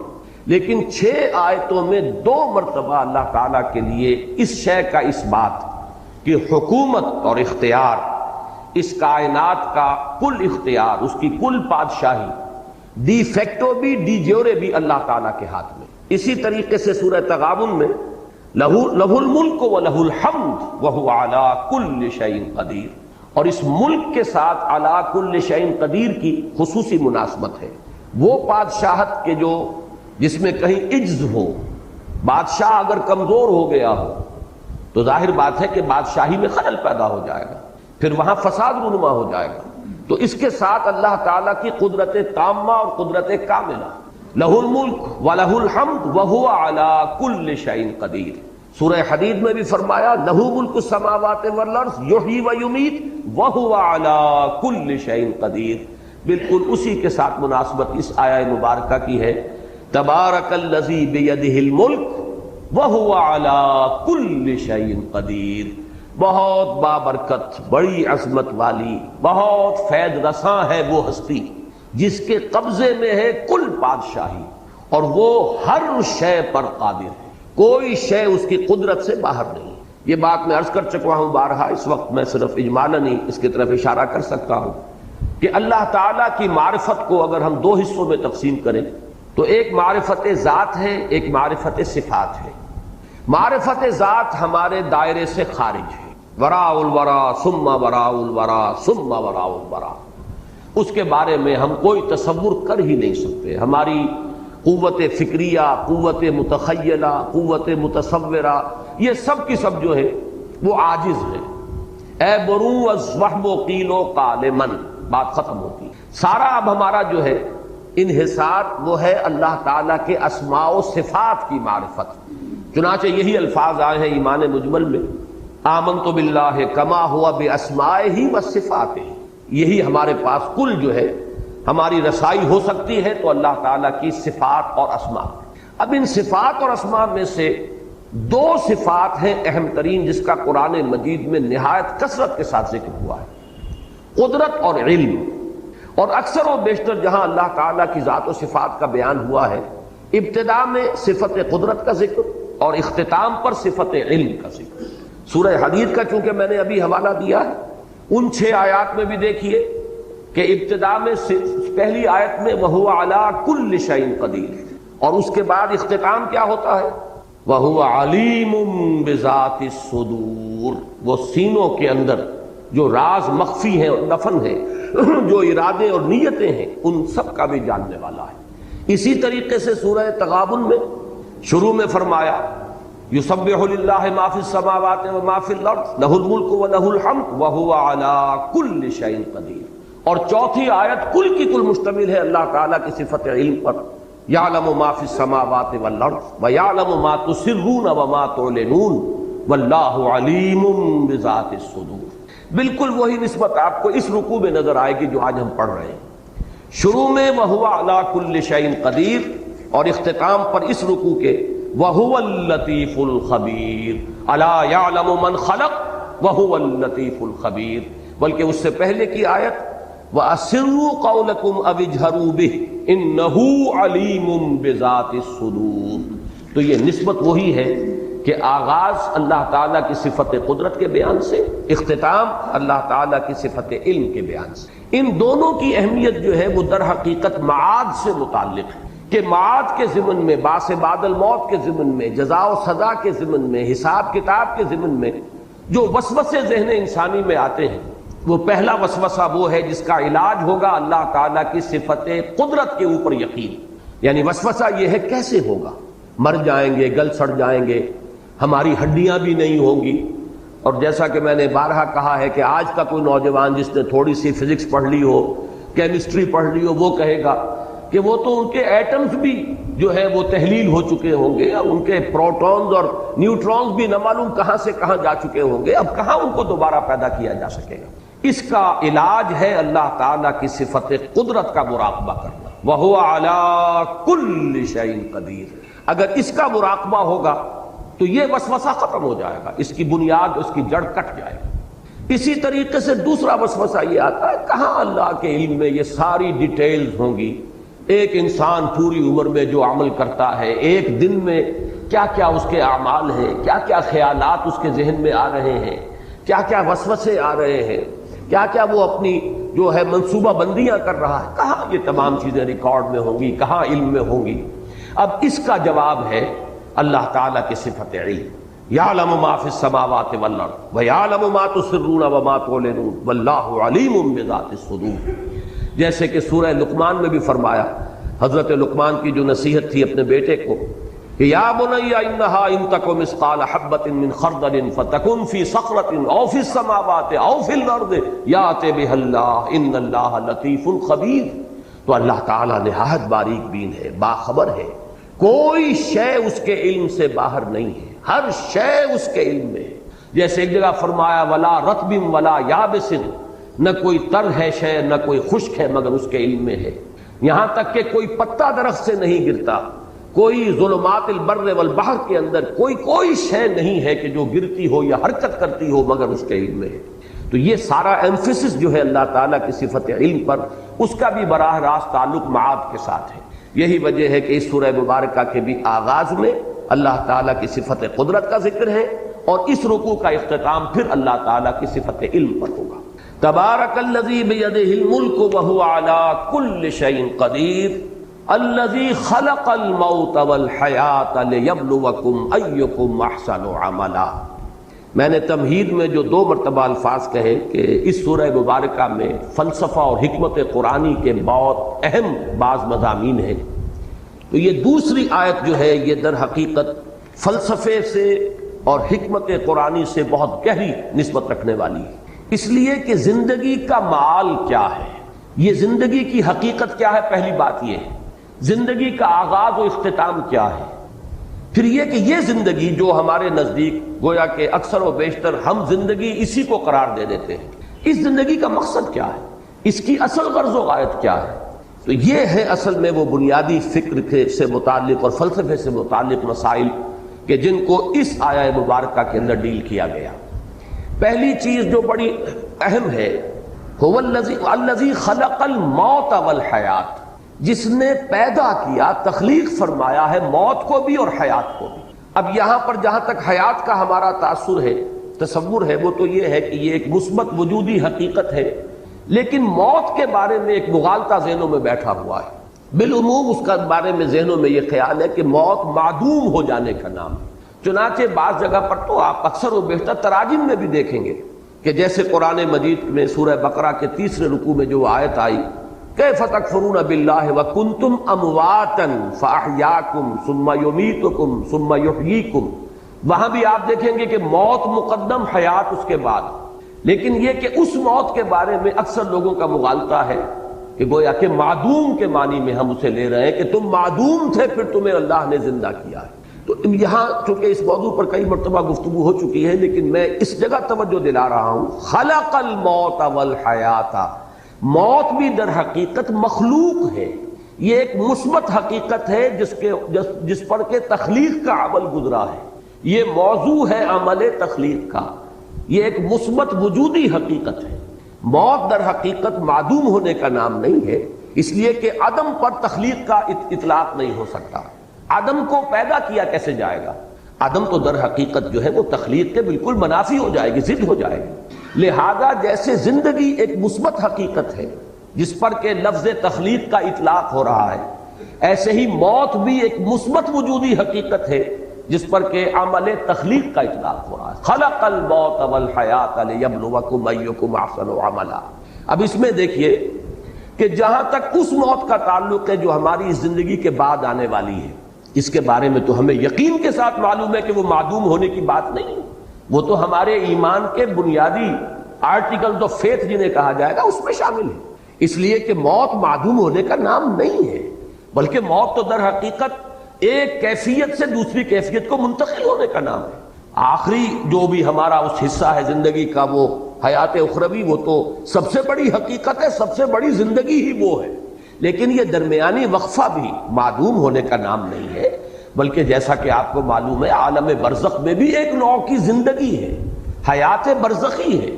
لیکن 6 آیتوں میں 2 مرتبہ اللہ تعالیٰ کے لیے اس شے کا اس بات کہ حکومت اور اختیار، اس کائنات کا کل اختیار، اس کی کل بادشاہی، ڈی فیکٹو بھی ڈی جیورے بھی اللہ تعالیٰ کے ہاتھ میں۔ اسی طریقے سے سورہ تغابن میں لہ الملک و لہ الحمد وہو علی کل شیء قدیر، اور اس ملک کے ساتھ علی کل شیء قدیر کی خصوصی مناسبت ہے۔ وہ بادشاہت کے جو جس میں کہیں عجز ہو، بادشاہ اگر کمزور ہو گیا ہو تو ظاہر بات ہے کہ بادشاہی میں خلل پیدا ہو جائے گا، پھر وہاں فساد رونما ہو جائے گا۔ تو اس کے ساتھ اللہ تعالیٰ کی قدرت تامہ اور قدرت کاملہ، لہ الملک ولہ الحمد وہو علی کل شیء قدیر۔ سورہ حدید میں بھی فرمایا لہ ملک السماوات والارض یحیی و یمیت وہو علی کل شیء قدیر۔ بالکل اسی کے ساتھ مناسبت اس آیہ مبارکہ کی ہے، تبارک الذی بیدہ الملک وہو علی کل شیء قدیر، بہت بابرکت، بڑی عظمت والی، بہت فیض رساں ہے وہ ہستی جس کے قبضے میں ہے کل بادشاہی، اور وہ ہر شے پر قادر ہے، کوئی شے اس کی قدرت سے باہر نہیں۔ یہ بات میں عرض کر چکا ہوں بارہا، اس وقت میں صرف اجمالاً ہی اس کی طرف اشارہ کر سکتا ہوں کہ اللہ تعالیٰ کی معرفت کو اگر ہم 2 حصوں میں تقسیم کریں تو ایک معرفت ذات ہے، ایک معرفت صفات ہے۔ معرفت ذات ہمارے دائرے سے خارج ہے، وراء الورا ثم وراء الورا ثم وراء الورا، اس کے بارے میں ہم کوئی تصور کر ہی نہیں سکتے۔ ہماری قوت فکریہ، قوت متخیلہ، قوت متصورہ، یہ سب کی سب جو ہے وہ عاجز ہے۔ اے برو از وہم و قیل و قال من، بات ختم ہوتی۔ سارا اب ہمارا جو ہے انحصار وہ ہے اللہ تعالیٰ کے اسماء و صفات کی معرفت۔ چنانچہ یہی الفاظ آئے ہیں ایمان مجمل میں آمنت باللہ کما ہوا باسمائہ وصفاتہ، یہی ہمارے پاس کل جو ہے ہماری رسائی ہو سکتی ہے تو اللہ تعالیٰ کی صفات اور اسماء۔ اب ان صفات اور اسماء میں سے دو صفات ہیں اہم ترین جس کا قرآن مجید میں نہایت کثرت کے ساتھ ذکر ہوا ہے، قدرت اور علم۔ اور اکثر و بیشتر جہاں اللہ تعالیٰ کی ذات و صفات کا بیان ہوا ہے، ابتدا میں صفت قدرت کا ذکر اور اختتام پر صفت علم کا ذکر۔ سورہ حدید کا چونکہ میں نے ابھی حوالہ دیا ہے، ان 6 آیات میں بھی دیکھیے کہ ابتدا میں پہلی آیت میں وَهُوَ عَلَىٰ كُلِّ شَيْءٍ قَدِيرٌ، اور اس کے بعد اختتام کیا ہوتا ہے؟ وَهُوَ عَلِيمٌ بِذَاتِ الصُّدُورِ، وہ سینوں کے اندر جو راز مخفی ہیں اور دفن ہیں، جو ارادے اور نیتیں ہیں، ان سب کا بھی جاننے والا ہے۔ اسی طریقے سے سورہ تغابن میں شروع میں فرمایا یسبح للہ ما فی السماوات وما فی الارض لہ الملک ولہ الحمد وہو علی کل شیء قدیر، اور چوتھی آیت کل کی کل مشتمل ہے اللہ تعالیٰ کی صفت علم پر، یعلم ما فی السماوات والارض ویعلم ما تسرون وما تعلنون واللہ علیم بذات الصدور۔ بالکل وہی نسبت آپ کو اس رکوع میں نظر آئے گی جو آج ہم پڑھ رہے ہیں، شروع میں وہو علی کل شیء قدیر، اور اختتام پر اس رکوع کے وَهُوَ اللَّطِيفُ الْخَبِيرُ أَلَا يَعْلَمُ مَنْ خَلَقَ وَهُوَ اللَّطِيفُ الْخَبِيرُ، بلکہ اس سے پہلے کی آیت وَأَسِرُّوا قَوْلَكُمْ أَوِ اجْهَرُوا بِهِ إِنَّهُ عَلِيمٌ بِذَاتِ الصُّدُورِ۔ تو یہ نسبت وہی ہے کہ آغاز اللہ تعالیٰ کی صفت قدرت کے بیان سے، اختتام اللہ تعالیٰ کی صفت علم کے بیان سے۔ ان دونوں کی اہمیت جو ہے وہ در حقیقت معاد سے متعلق ہے کہ معاد کے ضمن میں، باس بعد الموت کے ضمن میں، جزا و سزا کے ضمن میں، حساب کتاب کے ضمن میں جو وسوسے ذہن انسانی میں آتے ہیں، وہ پہلا وسوسہ وہ ہے جس کا علاج ہوگا اللہ تعالیٰ کی صفت قدرت کے اوپر یقین۔ یعنی وسوسہ یہ ہے کیسے ہوگا، مر جائیں گے، گل سڑ جائیں گے، ہماری ہڈیاں بھی نہیں ہوں گی۔ اور جیسا کہ میں نے بارہا کہا ہے کہ آج کا کوئی نوجوان جس نے تھوڑی سی فزکس پڑھ لی ہو، کیمسٹری پڑھ لی ہو، وہ کہے گا کہ وہ تو ان کے ایٹمز بھی جو ہے وہ تحلیل ہو چکے ہوں گے، اور ان کے پروٹونز اور نیوٹرونز بھی نہ معلوم کہاں سے کہاں جا چکے ہوں گے، اب کہاں ان کو دوبارہ پیدا کیا جا سکے گا۔ اس کا علاج ہے اللہ تعالیٰ کی صفت قدرت کا مراقبہ کرنا، وَهُوَ عَلَىٰ كُلِّ شَيْءٍ قَدِيرٌ۔ اگر اس کا مراقبہ ہوگا تو یہ وسوسہ ختم ہو جائے گا، اس کی بنیاد، اس کی جڑ کٹ جائے گی۔ اسی طریقے سے دوسرا وسوسہ یہ آتا ہے کہاں اللہ کے علم میں یہ ساری ڈیٹیلز ہوں گی، ایک انسان پوری عمر میں جو عمل کرتا ہے، ایک دن میں کیا کیا اس کے اعمال ہیں، کیا کیا خیالات اس کے ذہن میں آ رہے ہیں، کیا کیا وسوسے آ رہے ہیں، کیا کیا وہ اپنی جو ہے منصوبہ بندیاں کر رہا ہے، کہاں یہ تمام چیزیں ریکارڈ میں ہوں گی، کہاں علم میں ہوں گی۔ اب اس کا جواب ہے اللہ تعالیٰ کی صفت علم، یعلم ما فی السماوات والارض ویعلم ما تسرون وما تعلنون واللہ علیم بذات الصدور۔ جیسے کہ سورہ لقمان میں بھی فرمایا، حضرت لقمان کی جو نصیحت تھی اپنے بیٹے کو کہ یا بنی انہا ان تک مثقال حبۃ من خردل فتکن فی صخرۃ او فی السماوات او فی الارض یأت بها اللہ ان اللہ لطیف خبیر۔ تو اللہ تعالیٰ نہایت باریک بین ہے، باخبر ہے، کوئی شے اس کے علم سے باہر نہیں ہے، ہر شے اس کے علم میں ہے۔ جیسے ایک جگہ فرمایا ولا رطب ولا یابس، نہ کوئی تر ہے شے نہ کوئی خشک ہے مگر اس کے علم میں ہے، یہاں تک کہ کوئی پتا درخت سے نہیں گرتا، کوئی ظلمات البر والبحر کے اندر کوئی شے نہیں ہے کہ جو گرتی ہو یا حرکت کرتی ہو مگر اس کے علم میں ہے۔ تو یہ سارا ایمفیسس جو ہے اللہ تعالیٰ کی صفت علم پر، اس کا بھی براہ راست تعلق معاد کے ساتھ ہے۔ یہی وجہ ہے کہ اس سورہ مبارکہ کے بھی آغاز میں اللہ تعالیٰ کی صفت قدرت کا ذکر ہے، اور اس رکوع کا اختتام پھر اللہ تعالیٰ کی صفت علم پر ہوگا۔ تبارک الذی بیدہ الملک وہو علی کل شیء قدیر الذی خلق الموت والحیاۃ لیبلوکم ایکم احسن عملا۔ میں نے تمہید میں جو 2 مرتبہ الفاظ کہے کہ اس سورہ مبارکہ میں فلسفہ اور حکمت قرآنی کے بہت اہم بعض مضامین ہیں، تو یہ دوسری آیت جو ہے یہ در حقیقت فلسفے سے اور حکمت قرآنی سے بہت گہری نسبت رکھنے والی ہے، اس لیے کہ زندگی کا معال کیا ہے، یہ زندگی کی حقیقت کیا ہے، پہلی بات یہ ہے۔ زندگی کا آغاز و اختتام کیا ہے، پھر یہ کہ یہ زندگی جو ہمارے نزدیک گویا کہ اکثر و بیشتر ہم زندگی اسی کو قرار دے دیتے ہیں، اس زندگی کا مقصد کیا ہے، اس کی اصل غرض و غایت کیا ہے؟ تو یہ ہے اصل میں وہ بنیادی فکر سے متعلق اور فلسفے سے متعلق مسائل کہ جن کو اس آیہ مبارکہ کے اندر ڈیل کیا گیا۔ پہلی چیز جو بڑی اہم ہے، هو الذی خلق الموت والحیات، جس نے پیدا کیا، تخلیق فرمایا ہے موت کو بھی اور حیات کو بھی۔ اب یہاں پر جہاں تک حیات کا ہمارا تاثر ہے، تصور ہے، وہ تو یہ ہے کہ یہ ایک مثبت وجودی حقیقت ہے، لیکن موت کے بارے میں ایک مغالطہ ذہنوں میں بیٹھا ہوا ہے۔ بالعموم اس کا بارے میں ذہنوں میں یہ خیال ہے کہ موت معدوم ہو جانے کا نام ہے۔ چنانچہ بعض جگہ پر تو آپ اکثر و بیشتر تراجم میں بھی دیکھیں گے کہ جیسے قرآن مجید میں سورہ بقرہ کے 3 رکوع میں جو آیت آئی، کیف تکفرون باللہ وکنتم امواتا فاحیاکم ثم یمیتکم ثم یحییکم، وہاں بھی آپ دیکھیں گے کہ موت مقدم، حیات اس کے بعد۔ لیکن یہ کہ اس موت کے بارے میں اکثر لوگوں کا مغالطہ ہے کہ گویا کہ معدوم کے معنی میں ہم اسے لے رہے ہیں کہ تم معدوم تھے پھر تمہیں اللہ نے زندہ کیا ہے۔ تو یہاں چونکہ اس موضوع پر کئی مرتبہ گفتگو ہو چکی ہے، لیکن میں اس جگہ توجہ دلا رہا ہوں، خلق الموت والحیات، موت بھی در حقیقت مخلوق ہے، یہ ایک مثبت حقیقت ہے جس پر کہ تخلیق کا عمل گزرا ہے، یہ موضوع ہے عمل تخلیق کا، یہ ایک مثبت وجودی حقیقت ہے۔ موت در حقیقت معدوم ہونے کا نام نہیں ہے، اس لیے کہ عدم پر تخلیق کا اطلاق نہیں ہو سکتا۔ عدم کو پیدا کیا کیسے جائے گا؟ عدم تو در حقیقت جو ہے وہ تخلیق کے بالکل منافی ہو جائے گی، ضد ہو جائے گی۔ لہذا جیسے زندگی ایک مثبت حقیقت ہے جس پر کہ لفظ تخلیق کا اطلاق ہو رہا ہے، ایسے ہی موت بھی ایک مثبت وجودی حقیقت ہے جس پر کہ عمل تخلیق کا اطلاق ہو رہا ہے۔ خلق الموت والحیات لیبلوکم ایکم احسن عملا۔ اب اس میں دیکھیے کہ جہاں تک اس موت کا تعلق ہے جو ہماری اس زندگی کے بعد آنے والی ہے، اس کے بارے میں تو ہمیں یقین کے ساتھ معلوم ہے کہ وہ معدوم ہونے کی بات نہیں، وہ تو ہمارے ایمان کے بنیادی آرٹیکلز آف فیتھ جنہیں کہا جائے گا اس میں شامل ہے۔ اس لیے کہ موت معدوم ہونے کا نام نہیں ہے، بلکہ موت تو در حقیقت ایک کیفیت سے دوسری کیفیت کو منتقل ہونے کا نام ہے۔ آخری جو بھی ہمارا اس حصہ ہے زندگی کا، وہ حیات اخروی، وہ تو سب سے بڑی حقیقت ہے، سب سے بڑی زندگی ہی وہ ہے، لیکن یہ درمیانی وقفہ بھی معدوم ہونے کا نام نہیں ہے، بلکہ جیسا کہ آپ کو معلوم ہے عالم برزخ میں بھی ایک نوع کی زندگی ہے، حیات برزخی ہے۔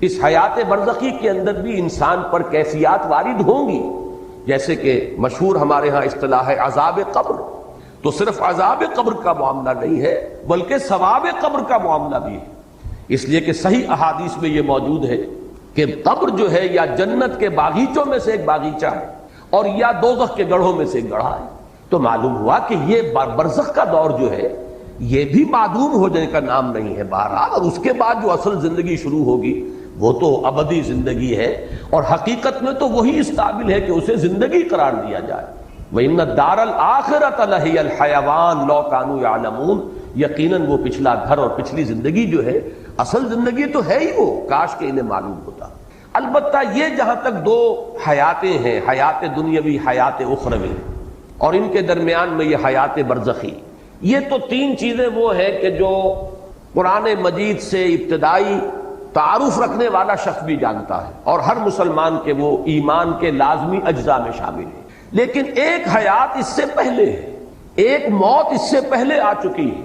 اس حیات برزخی کے اندر بھی انسان پر کیفیات وارد ہوں گی، جیسے کہ مشہور ہمارے ہاں اصطلاح ہے عذاب قبر، تو صرف عذاب قبر کا معاملہ نہیں ہے بلکہ ثواب قبر کا معاملہ بھی ہے۔ اس لیے کہ صحیح احادیث میں یہ موجود ہے کہ قبر جو ہے یا جنت کے باغیچوں میں سے ایک باغیچہ ہے اور یا دوزخ کے گڑھوں میں سے ایک گڑھا ہے۔ تو معلوم ہوا کہ یہ برزخ کا دور جو ہے یہ بھی معدوم ہو جانے کا نام نہیں ہے بہرحال، اور اس کے بعد جو اصل زندگی شروع ہوگی وہ تو ابدی زندگی ہے، اور حقیقت میں تو وہی اس قابل ہے کہ اسے زندگی قرار دیا جائے۔ وَإِنَّ الدَّارَ الْآخِرَةَ لَهِيَ الْحَيَوَانُ لَوْ كَانُوا يَعْلَمُونَ، یقیناً وہ پچھلا گھر اور پچھلی زندگی جو ہے اصل زندگی تو ہے ہی وہ، کاش کہ انہیں معلوم ہوتا۔ البتہ یہ جہاں تک دو حیاتیں ہیں، حیات دنیاوی، حیات اخروی، اور ان کے درمیان میں یہ حیات برزخی، یہ تو تین چیزیں وہ ہیں کہ جو قرآن مجید سے ابتدائی تعارف رکھنے والا شخص بھی جانتا ہے، اور ہر مسلمان کے وہ ایمان کے لازمی اجزاء میں شامل ہے۔ لیکن ایک حیات اس سے پہلے ہے، ایک موت اس سے پہلے آ چکی ہے۔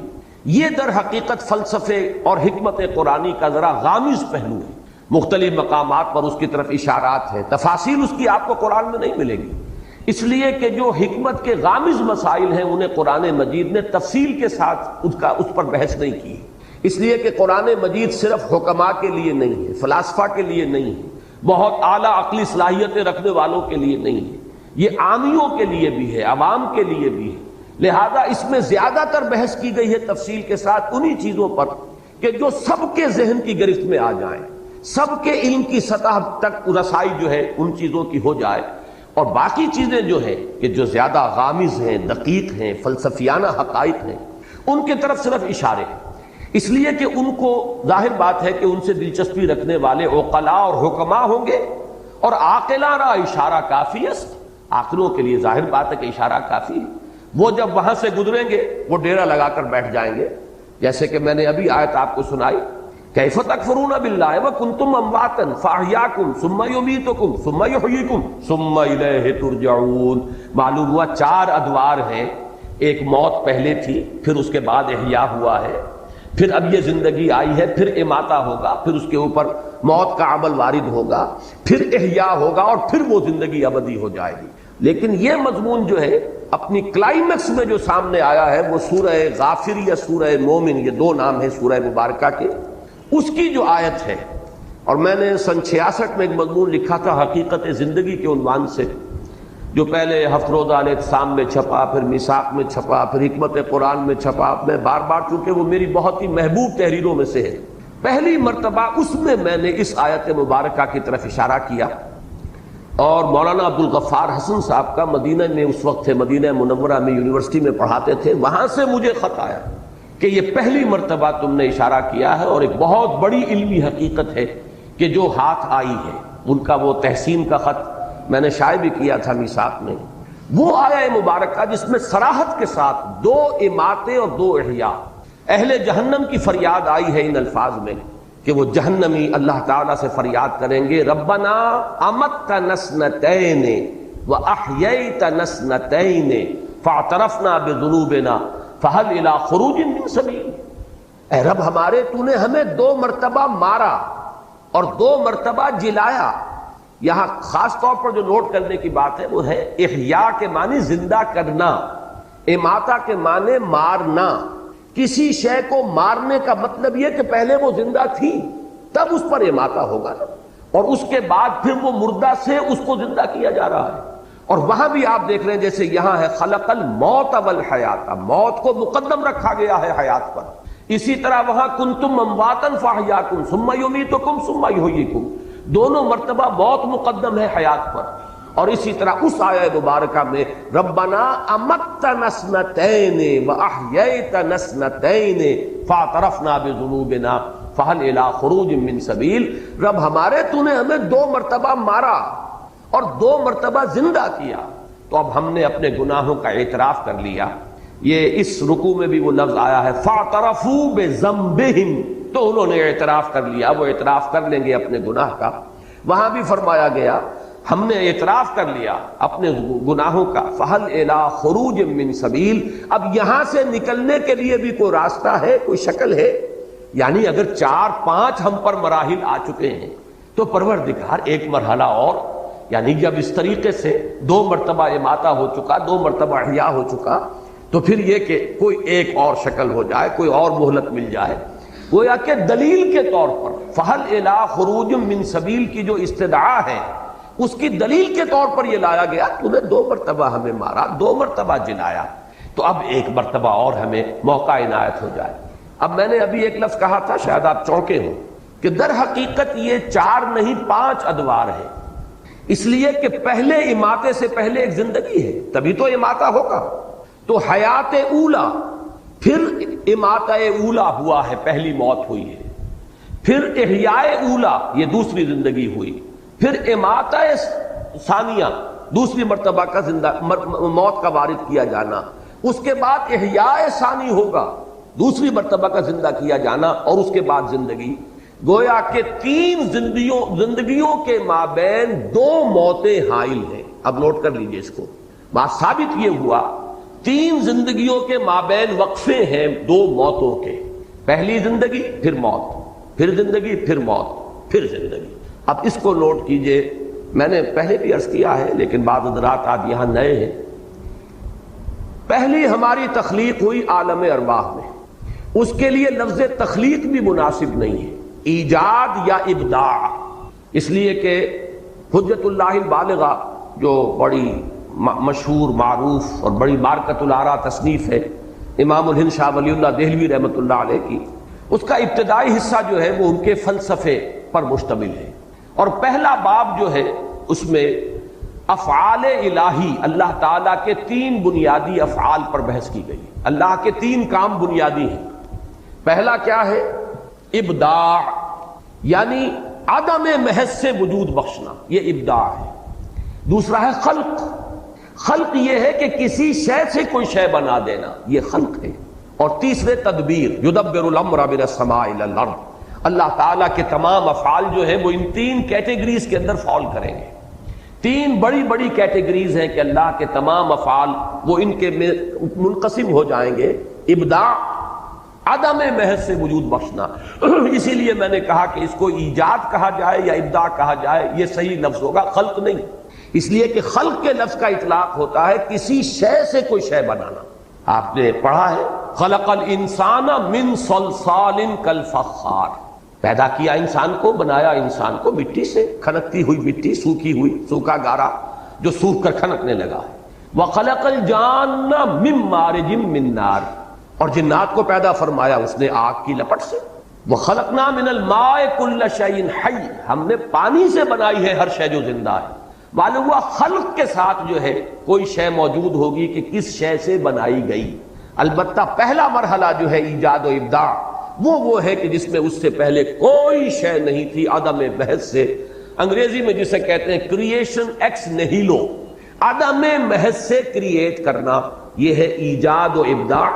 یہ در حقیقت فلسفے اور حکمت قرآنی کا ذرا غامض پہلو ہے، مختلف مقامات پر اس کی طرف اشارات ہیں، تفاصیل اس کی آپ کو قرآن میں نہیں ملے گی، اس لیے کہ جو حکمت کے غامض مسائل ہیں انہیں قرآن مجید نے تفصیل کے ساتھ اس پر بحث نہیں کی، اس لیے کہ قرآن مجید صرف حکماء کے لیے نہیں ہے، فلاسفہ کے لیے نہیں ہے، بہت اعلیٰ عقلی صلاحیتیں رکھنے والوں کے لیے نہیں ہے، یہ عامیوں کے لیے بھی ہے، عوام کے لیے بھی ہے۔ لہذا اس میں زیادہ تر بحث کی گئی ہے تفصیل کے ساتھ انہی چیزوں پر کہ جو سب کے ذہن کی گرفت میں آ جائیں، سب کے علم کی سطح تک رسائی جو ہے ان چیزوں کی ہو جائے، اور باقی چیزیں جو ہے کہ جو زیادہ غامض ہیں، دقیق ہیں، فلسفیانہ حقائق ہیں، ان کی طرف صرف اشارے ہیں، اس لیے کہ ان کو ظاہر بات ہے کہ ان سے دلچسپی رکھنے والے عقلاء اور حکماء ہوں گے، اور عاقلاں را اشارہ کافی است، عاقلوں کے لیے ظاہر بات ہے کہ اشارہ کافی ہے، وہ جب وہاں سے گزریں گے وہ ڈیرا لگا کر بیٹھ جائیں گے، جیسے کہ میں نے ابھی آیت آپ کو سنائی، کیف تکفرون باللہ وکنتم امواتا فاحیاکم ثم یمیتکم ثم یحییکم ثم الیہ ترجعون۔ معلوم ہوا 4 ادوار ہیں، ایک موت پہلے تھی، پھر اس کے بعد احیا ہوا ہے، پھر اب یہ زندگی آئی ہے، پھر اماتہ ہوگا، پھر اس کے اوپر موت کا عمل وارد ہوگا، پھر احیا ہوگا، اور پھر وہ زندگی ابدی ہو جائے گی۔ لیکن یہ مضمون جو ہے اپنی کلائمیکس میں جو سامنے آیا ہے وہ سورہ غافر یا سورہ مومن، یہ 2 نام ہیں سورہ مبارکہ کے، اس کی جو آیت ہے، اور میں نے سن 66 میں ایک مضمون لکھا تھا حقیقت زندگی کے عنوان سے، جو پہلے ہفت روزہ الاعتصام میں چھپا، پھر میثاق میں چھپا، پھر حکمت قرآن میں چھپا۔ میں بار بار، چونکہ وہ میری بہت ہی محبوب تحریروں میں سے ہے، پہلی مرتبہ اس میں نے اس آیت مبارکہ کی طرف اشارہ کیا، اور مولانا عبدالغفار حسن صاحب کا مدینہ میں اس وقت تھے، مدینہ منورہ میں یونیورسٹی میں پڑھاتے تھے، وہاں سے مجھے خط آیا کہ یہ پہلی مرتبہ تم نے اشارہ کیا ہے، اور ایک بہت بڑی علمی حقیقت ہے کہ جو ہاتھ آئی ہے۔ ان کا وہ تحسین کا خط میں نے شائع بھی کیا تھا میثاق میں، وہ آیہ مبارکہ جس میں صراحت کے ساتھ 2 اماتے اور 2 احیا، اہل جہنم کی فریاد آئی ہے ان الفاظ میں کہ وہ جہنمی اللہ تعالیٰ سے فریاد کریں گے، ربنا امتنا اثنتین واحییتنا اثنتین فاعترفنا بذنوبنا فہل الی خروج من سبیل۔ اے رب ہمارے، تو نے ہمیں 2 مرتبہ مارا اور 2 مرتبہ جلایا۔ یہاں خاص طور پر جو نوٹ کرنے کی بات ہے وہ ہے احیاء کے معنی زندہ کرنا، اماتہ کے معنی مارنا۔ کسی شے کو مارنے کا مطلب یہ کہ پہلے وہ زندہ تھی، تب اس پر اماتہ ہوگا نا، اور اس کے بعد پھر وہ مردہ سے اس کو زندہ کیا جا رہا ہے۔ اور وہاں بھی آپ دیکھ رہے ہیں جیسے یہاں ہے خلق الموت والحیات، موت کو مقدم رکھا گیا ہے حیات پر، اسی طرح وہاں کنتم امواتا فاحیاکم ثم یمیتکم ثم یحییکم، دونوں مرتبہ موت مقدم ہے حیات پر۔ اور اسی طرح اس آیہ مبارکہ میں ربنا امتنا اثنتین واحییتنا اثنتین فاعترفنا بذنوبنا فہل الی خروج من سبیل، رب ہمارے تو نے ہمیں 2 مرتبہ مارا اور 2 مرتبہ زندہ کیا، تو اب ہم نے اپنے گناہوں کا اعتراف کر لیا۔ یہ اس رکوع میں بھی وہ لفظ آیا ہے فاعترفوا بذنبہم، تو انہوں نے اعتراف کر لیا، وہ اعتراف کر لیں گے اپنے گناہ کا۔ وہاں بھی فرمایا گیا ہم نے اعتراف کر لیا اپنے گناہوں کا، فہل الی خروج من سبیل، اب یہاں سے نکلنے کے لیے بھی کوئی راستہ ہے، کوئی شکل ہے؟ یعنی اگر 4-5 ہم پر مراحل آ چکے ہیں تو پروردگار ایک مرحلہ اور، یعنی جب اس طریقے سے 2 مرتبہ اماتہ ہو چکا، 2 مرتبہ احیا ہو چکا، تو پھر یہ کہ کوئی ایک اور شکل ہو جائے، کوئی اور مہلت مل جائے۔ گویا کہ دلیل کے طور پر فہل الی خروج من سبیل کی جو استدعا ہے اس کی دلیل کے طور پر یہ لایا گیا، تو نے 2 مرتبہ ہمیں مارا، 2 مرتبہ جلایا، تو اب ایک مرتبہ اور ہمیں موقع عنایت ہو جائے۔ اب میں نے ابھی ایک لفظ کہا تھا، شاید آپ چونکے ہوں، کہ در حقیقت یہ 4 نہیں 5 ادوار ہے، اس لیے کہ پہلے اماتے سے پہلے ایک زندگی ہے، تبھی تو اماتہ ہوگا۔ تو حیات اولا، پھر اماتہ اولا ہوا ہے، پہلی موت ہوئی ہے، پھر احیاء اولا، یہ دوسری زندگی ہوئی، پھر اماتہ ثانیہ، دوسری مرتبہ کا زندہ موت کا وارد کیا جانا، اس کے بعد احیاء ثانی ہوگا، دوسری مرتبہ کا زندہ کیا جانا، اور اس کے بعد زندگی۔ گویا کہ 3 زندگیوں کے مابین 2 موتیں حائل ہیں۔ اب نوٹ کر لیجئے اس کو، بات ثابت یہ ہوا 3 زندگیوں کے مابین وقفے ہیں 2 موتوں کے، پہلی زندگی پھر موت، پھر زندگی پھر موت، پھر زندگی۔ اب اس کو نوٹ کیجئے، میں نے پہلے بھی عرض کیا ہے لیکن بعض حضرات آج یہاں نئے ہیں۔ پہلی ہماری تخلیق ہوئی عالم ارواح میں، اس کے لیے لفظ تخلیق بھی مناسب نہیں ہے، ایجاد یا ابداع، اس لیے کہ حجت اللہ البالغہ جو بڑی مشہور معروف اور بڑی مارکۃ الآراء تصنیف ہے امام الہند شاہ ولی اللہ دہلوی رحمۃ اللہ علیہ کی، اس کا ابتدائی حصہ جو ہے وہ ان کے فلسفے پر مشتمل ہے، اور پہلا باب جو ہے اس میں افعال الہی، اللہ تعالیٰ کے 3 بنیادی افعال پر بحث کی گئی۔ اللہ کے 3 کام بنیادی ہیں۔ پہلا کیا ہے؟ ابداع، یعنی عدم محض سے وجود بخشنا، یہ ابداع ہے۔ دوسرا ہے خلق، خلق یہ ہے کہ کسی شے سے کوئی شے بنا دینا، یہ خلق ہے۔ اور تیسرے تدبیر، یدبر الامر من السماء الی الارض، اللہ تعالیٰ کے تمام افعال جو ہیں وہ ان تین کیٹیگریز کے اندر فال کریں گے۔ تین بڑی بڑی کیٹیگریز ہیں کہ اللہ کے تمام افعال وہ ان کے منقسم ہو جائیں گے۔ ابداع، عدم محض سے وجود بخشنا، اسی لیے میں نے کہا کہ اس کو ایجاد کہا جائے یا ابداع کہا جائے یہ صحیح لفظ ہوگا، خلق نہیں، اس لیے کہ خلق کے لفظ کا اطلاق ہوتا ہے کسی شے سے کوئی شے بنانا۔ آپ نے پڑھا ہے خلق الانسان من صلصال کالفخار، پیدا کیا انسان کو، بنایا انسان کو مٹی سے، کھنکتی ہوئی مٹی، سوکھی ہوئی، سوکھا گارا جو سوکھ کر کھنکنے لگا ہے۔ وخلق الجان من مارج من نار، اور جنات کو پیدا فرمایا اس نے آگ کی لپٹ سے۔ وخلقنا من الماء کل شیء حی، ہم نے پانی سے بنائی ہے ہر شے جو زندہ ہے۔ معلوم ہوا خلق کے ساتھ جو ہے کوئی شے موجود ہوگی کہ کس شے سے بنائی گئی۔ البتہ پہلا مرحلہ جو ہے ایجاد و ابداع وہ ہے کہ جس میں اس سے پہلے کوئی شے نہیں تھی، عدم محض سے، انگریزی میں جسے کہتے ہیں کریشن ایکس نہیلو، عدم محض سے کریٹ کرنا، یہ ہے ایجاد و ابداع۔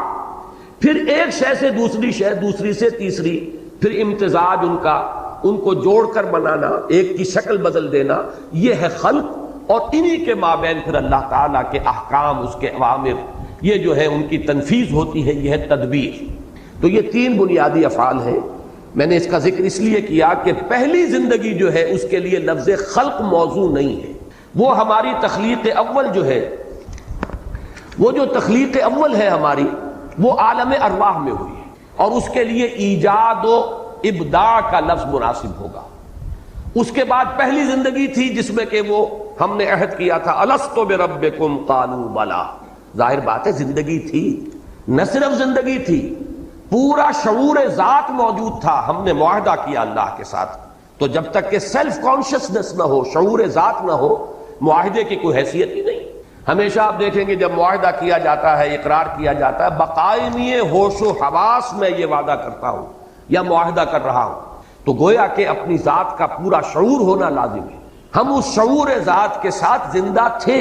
پھر ایک شے سے دوسری شے، دوسری سے تیسری، پھر امتزاج ان کو جوڑ کر بنانا، ایک کی شکل بدل دینا، یہ ہے خلق۔ اور انہی کے مابین پھر اللہ تعالیٰ کے احکام، اس کے اوامر، یہ جو ہے ان کی تنفیذ ہوتی ہے، یہ ہے تدبیر۔ تو یہ تین بنیادی افعال ہیں۔ میں نے اس کا ذکر اس لیے کیا کہ پہلی زندگی جو ہے اس کے لیے لفظ خلق موضوع نہیں ہے، وہ ہماری تخلیق اول جو ہے، وہ جو تخلیق اول ہے ہماری، وہ عالم ارواح میں ہوئی ہے، اور اس کے لیے ایجاد و ابداع کا لفظ مناسب ہوگا۔ اس کے بعد پہلی زندگی تھی جس میں کہ وہ ہم نے عہد کیا تھا الست بربکم قالوا بلا، ظاہر بات ہے زندگی تھی، نہ صرف زندگی تھی، پورا شعور ذات موجود تھا، ہم نے معاہدہ کیا اللہ کے ساتھ۔ تو جب تک کہ سیلف کانشسنس نہ ہو، شعور ذات نہ ہو، معاہدے کی کوئی حیثیت ہی نہیں۔ ہمیشہ آپ دیکھیں گے جب معاہدہ کیا جاتا ہے، اقرار کیا جاتا ہے، بقائمی ہوش و حواس میں یہ وعدہ کرتا ہوں یا معاہدہ کر رہا ہوں، تو گویا کہ اپنی ذات کا پورا شعور ہونا لازم ہے۔ ہم اس شعور ذات کے ساتھ زندہ تھے،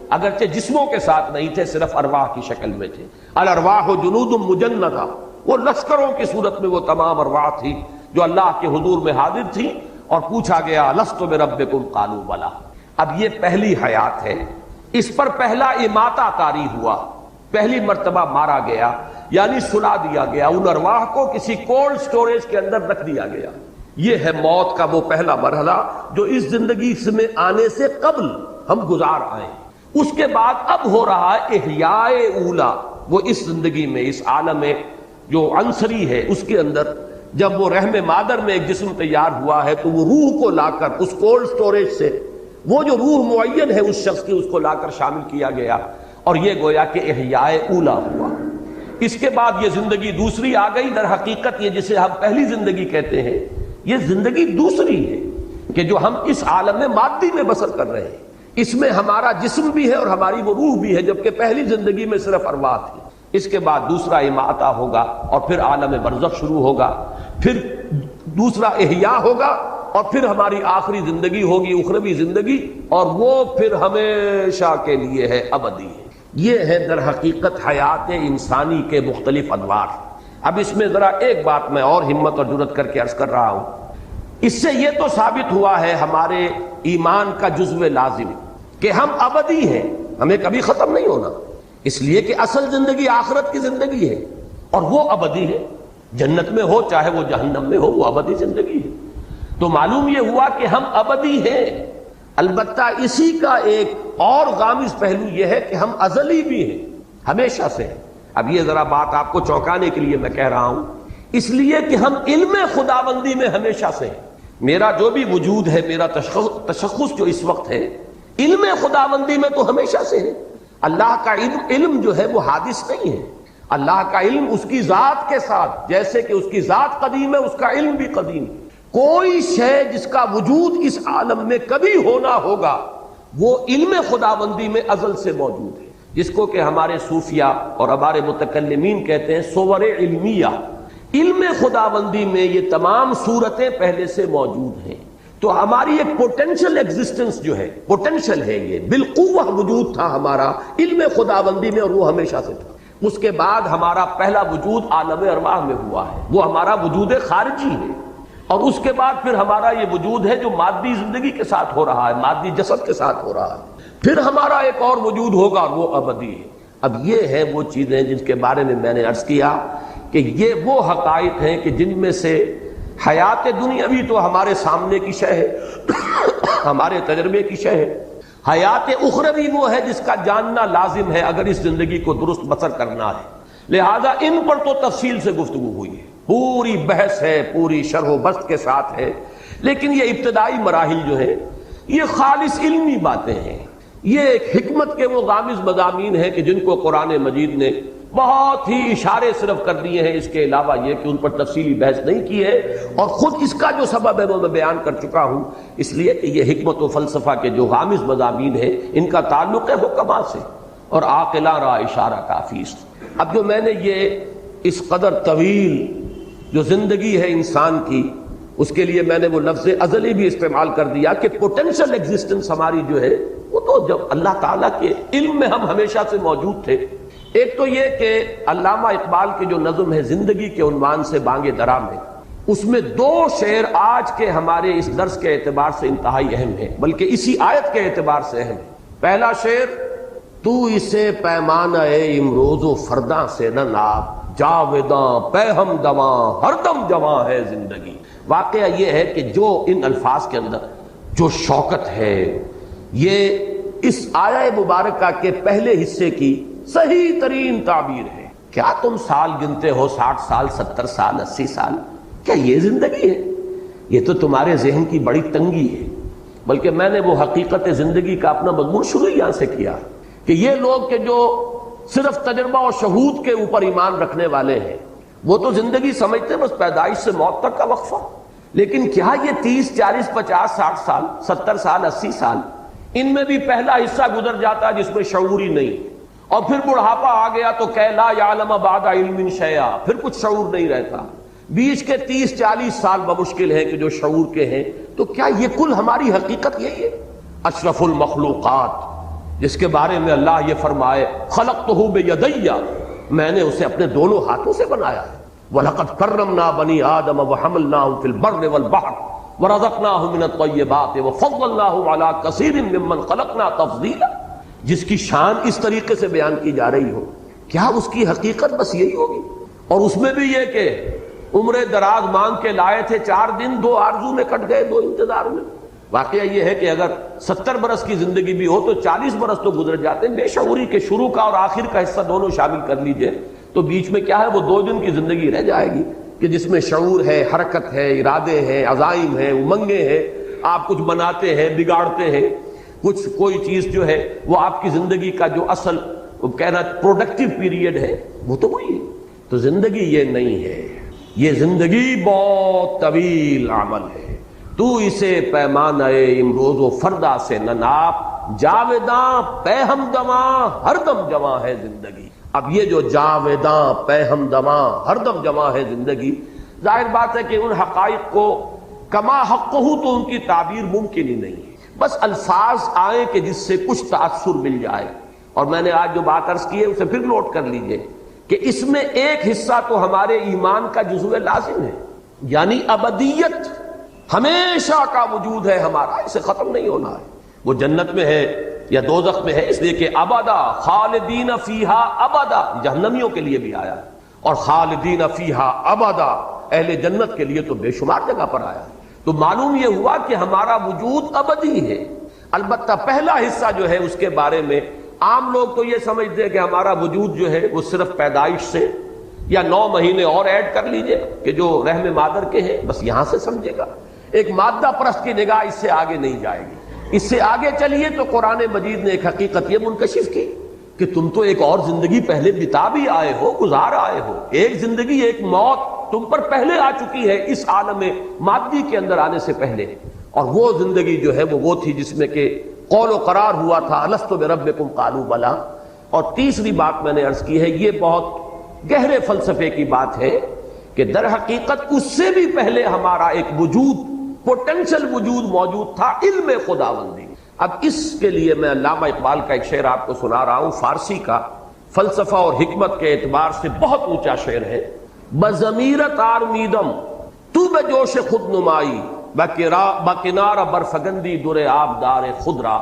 اگرچہ جسموں کے ساتھ نہیں تھے، صرف ارواح کی شکل میں تھے۔ الارواح جنود مجندہ، وہ لشکروں کی صورت میں وہ تمام ارواح تھی جو اللہ کے حضور میں حاضر تھی، اور پوچھا گیا الست بربکم قالوا بلا۔ اب یہ پہلی حیات ہے، اس پر پہلا اماتہ طاری ہوا، پہلی مرتبہ مارا گیا، یعنی سلا دیا گیا، ان ارواح کو کسی کولڈ سٹوریج کے اندر رکھ دیا گیا۔ یہ ہے موت کا وہ پہلا مرحلہ جو اس زندگی میں آنے سے قبل ہم گزار آئے۔ اس کے بعد اب ہو رہا ہے احیاء اولا، وہ اس زندگی میں، اس عالم جو عنصری ہے اس کے اندر جب وہ رحم مادر میں ایک جسم تیار ہوا ہے تو وہ روح کو لا کر اس کولڈ سٹوریج سے، وہ جو روح معین ہے اس شخص کی، اس کو لا کر شامل کیا گیا، اور یہ گویا کہ احیاء اولا ہوا۔ اس کے بعد یہ زندگی دوسری آ گئی۔ در حقیقت یہ جسے ہم پہلی زندگی کہتے ہیں، یہ زندگی دوسری ہے کہ جو ہم اس عالم میں مادی میں بسر کر رہے ہیں، اس میں ہمارا جسم بھی ہے اور ہماری وہ روح بھی ہے، جبکہ پہلی زندگی میں صرف ارواح تھی۔ اس کے بعد دوسرا اماتہ ہوگا، اور پھر عالم برزخ شروع ہوگا، پھر دوسرا احیاء ہوگا، اور پھر ہماری آخری زندگی ہوگی، اخروی زندگی، اور وہ پھر ہمیشہ کے لیے ہے، ابدی ہے۔ یہ ہے در حقیقت حیات انسانی کے مختلف انواع۔ اب اس میں ذرا ایک بات میں اور ہمت اور جرأت کر کے عرض کر رہا ہوں، اس سے یہ تو ثابت ہوا ہے ہمارے ایمان کا جزو لازم کہ ہم ابدی ہیں، ہمیں کبھی ختم نہیں ہونا، اس لیے کہ اصل زندگی آخرت کی زندگی ہے، اور وہ ابدی ہے، جنت میں ہو چاہے وہ جہنم میں ہو، وہ ابدی زندگی ہے۔ تو معلوم یہ ہوا کہ ہم ابدی ہیں۔ البتہ اسی کا ایک اور غامض پہلو یہ ہے کہ ہم ازلی بھی ہیں، ہمیشہ سے ہیں۔ اب یہ ذرا بات آپ کو چونکانے کے لیے میں کہہ رہا ہوں، اس لیے کہ ہم علم خداوندی میں ہمیشہ سے ہیں۔ میرا جو بھی وجود ہے، میرا تشخص جو اس وقت ہے، علم خداوندی میں تو ہمیشہ سے ہے۔ اللہ کا علم جو ہے وہ حادث نہیں ہے، اللہ کا علم اس کی ذات کے ساتھ، جیسے کہ اس کی ذات قدیم ہے، اس کا علم بھی قدیم ہے۔ کوئی شے جس کا وجود اس عالم میں کبھی ہونا ہوگا وہ علم خداوندی میں ازل سے موجود ہے، جس کو کہ ہمارے صوفیہ اور ہمارے متکلمین کہتے ہیں صور علمیہ۔ علم خداوندی میں یہ تمام صورتیں پہلے سے موجود ہیں، تو ہماری ایک پوٹینشل ایگزسٹنس جو ہے، پوٹینشل ہے، یہ بالقوہ وجود تھا ہمارا علم خداوندی میں، اور وہ ہمیشہ سے تھا۔ اس کے بعد ہمارا پہلا وجود عالم ارواح میں ہوا ہے، وہ ہمارا وجود خارجی ہے، اور اس کے بعد پھر ہمارا یہ وجود ہے جو مادی زندگی کے ساتھ ہو رہا ہے، مادی جسد کے ساتھ ہو رہا ہے، پھر ہمارا ایک اور وجود ہوگا اور وہ ابدی ہے۔ اب یہ ہے وہ چیزیں جن کے بارے میں نے عرض کیا کہ یہ وہ حقائق ہیں کہ جن میں سے حیات دنیاوی تو ہمارے سامنے کی شے ہے، ہمارے تجربے کی شے ہے، حیات اخروی وہ ہے جس کا جاننا لازم ہے اگر اس زندگی کو درست بسر کرنا ہے۔ لہذا ان پر تو تفصیل سے گفتگو ہوئی ہے، پوری بحث ہے، پوری شرح و بسط کے ساتھ ہے، لیکن یہ ابتدائی مراحل جو ہیں یہ خالص علمی باتیں ہیں، یہ ایک حکمت کے وہ غامض مضامین ہیں کہ جن کو قرآن مجید نے بہت ہی اشارے صرف کر دیے ہیں، اس کے علاوہ یہ کہ ان پر تفصیلی بحث نہیں کی ہے، اور خود اس کا جو سبب ہے وہ میں بیان کر چکا ہوں، اس لیے کہ یہ حکمت و فلسفہ کے جو غامض مضامین ہیں ان کا تعلق ہے حکما سے، اور عاقلہ را اشارہ کافی است۔ اب جو میں نے یہ اس قدر طویل جو زندگی ہے انسان کی، اس کے لیے میں نے وہ لفظ ازلی بھی استعمال کر دیا کہ پوٹینشل ایگزسٹنس ہماری جو ہے وہ تو جب اللہ تعالیٰ کے علم میں ہم ہمیشہ سے موجود تھے۔ ایک تو یہ کہ علامہ اقبال کی جو نظم ہے زندگی کے عنوان سے بانگ درا میں، اس میں دو شعر آج کے ہمارے اس درس کے اعتبار سے انتہائی اہم ہیں، بلکہ اسی آیت کے اعتبار سے اہم ہے۔ پہلا شعر، تو اسے پیمانہ امروز و فرداں سے نہ ناپ، جاویداں پہ ہم دواں ہر دم جواں ہے زندگی۔ واقعہ یہ ہے کہ جو ان الفاظ کے اندر جو شوکت ہے، یہ اس آیہ مبارکہ کے پہلے حصے کی صحیح ترین تعبیر ہے۔ کیا تم سال گنتے ہو 60 سال 70 سال 80 سال؟ کیا یہ زندگی ہے؟ یہ تو تمہارے ذہن کی بڑی تنگی ہے۔ بلکہ میں نے وہ حقیقت زندگی کا اپنا مضمون شروع یہاں سے کیا کہ یہ لوگ کہ جو صرف تجربہ اور شہود کے اوپر ایمان رکھنے والے ہیں، وہ تو زندگی سمجھتے بس پیدائش سے موت تک کا وقفہ، لیکن کیا یہ 30 40 50 60 سال 70 سال 80 سال، ان میں بھی پہلا حصہ گزر جاتا ہے جس میں شعور ہی نہیں، اور پھر بڑھاپا آ گیا تو کہ لا یعلم بعد علم شیئا، پھر کچھ شعور نہیں رہتا، بیچ کے 30 40 سال بمشکل ہیں کہ جو شعور کے ہیں، تو کیا یہ کل ہماری حقیقت یہی ہے؟ اشرف المخلوقات جس کے بارے میں اللہ یہ فرمائے خلقتہ بیدی، میں نے اسے اپنے دونوں ہاتھوں سے بنایا ہے، وَلَقَدْ كَرَّمْنَا بَنِي آدَمَ وَحَمَلْنَاهُمْ فِي الْبَرِّ وَالْبَحْرِ وَرَزَقْنَاهُمْ مِنَ الطَّيِّبَاتِ وَفَضَّلْنَاهُمْ عَلَىٰ كَثِيرٍ مِّمَّنْ خَلَقْنَا تَفْضِيلًا۔ جس کی شان اس طریقے سے بیان کی جا رہی ہو، کیا اس کی حقیقت بس یہی ہوگی؟ اور اس میں بھی یہ کہ عمر دراز مانگ کے لائے تھے، 4 دن 2 آرزو میں کٹ گئے، 2 انتظار میں۔ واقعہ یہ ہے کہ اگر 70 برس کی زندگی بھی ہو تو 40 برس تو گزر جاتے ہیں، بے شعوری کے شروع کا اور آخر کا حصہ دونوں شامل کر لیجئے تو بیچ میں کیا ہے، وہ 2 دن کی زندگی رہ جائے گی کہ جس میں شعور ہے، حرکت ہے، ارادے ہیں، عزائم ہیں، امنگیں ہیں، آپ کچھ بناتے ہیں، بگاڑتے ہیں، کچھ کوئی چیز جو ہے وہ آپ کی زندگی کا جو اصل کہنا پروڈکٹیو پیریڈ ہے وہ تو وہی ہے۔ تو زندگی یہ نہیں ہے، یہ زندگی بہت طویل عمل ہے۔ تو اسے پیمانہ امروز و فردا سے نہ ناپ، جاویداں پہ ہم دواں ہر دم جواں ہے زندگی۔ اب یہ جو جاویداں پہ ہم دواں ہر دم جواں ہے زندگی، ظاہر بات ہے کہ ان حقائق کو کما حق ہو تو ان کی تعبیر ممکن ہی نہیں ہے، بس الفاظ آئیں کہ جس سے کچھ تاثر مل جائے۔ اور میں نے آج جو بات عرض کی ہے اسے پھر نوٹ کر لیجئے کہ اس میں ایک حصہ تو ہمارے ایمان کا جزو لازم ہے، یعنی ابدیت، ہمیشہ کا وجود ہے ہمارا، اسے ختم نہیں ہونا ہے۔ وہ جنت میں ہے یا دوزخ میں ہے، اس لیے کہ ابدا خالدین فیہا ابدا، جہنمیوں کے لیے بھی آیا ہے، اور خالدین فیہا ابدا اہل جنت کے لیے تو بے شمار جگہ پر آیا ہے۔ تو معلوم یہ ہوا کہ ہمارا وجود ابدی ہے۔ البتہ پہلا حصہ جو ہے اس کے بارے میں عام لوگ تو یہ سمجھتے ہیں کہ ہمارا وجود جو ہے وہ صرف پیدائش سے یا 9 مہینے اور ایڈ کر لیجئے کہ جو رحم مادر کے ہیں، بس یہاں سے سمجھے گا۔ ایک مادہ پرست کی نگاہ اس سے آگے نہیں جائے گی۔ اس سے آگے چلیے تو قرآن مجید نے ایک حقیقت یہ منکشف کی کہ تم تو ایک اور زندگی پہلے بتا بھی آئے ہو، گزار آئے ہو، ایک زندگی ایک موت تم پر پہلے آ چکی ہے اس عالم مادی کے اندر آنے سے پہلے، اور وہ زندگی جو ہے وہ تھی جس میں کہ قول و قرار ہوا تھا الست بربکم قالوا بلی۔ اور تیسری بات میں نے عرض کی ہے، یہ بہت گہرے فلسفے کی بات ہے کہ در حقیقت اس سے بھی پہلے ہمارا ایک وجود پوٹینشل وجود موجود تھا، علم خداوندی۔ اب اس کے لیے میں علامہ اقبال کا ایک شعر آپ کو سنا رہا ہوں، فارسی کا، فلسفہ اور حکمت کے اعتبار سے بہت اونچا شعر ہے۔ بضمیرت آرمیدم تو بے جوش خود نمائی، بکنار برفگندی در آبدار خضرا۔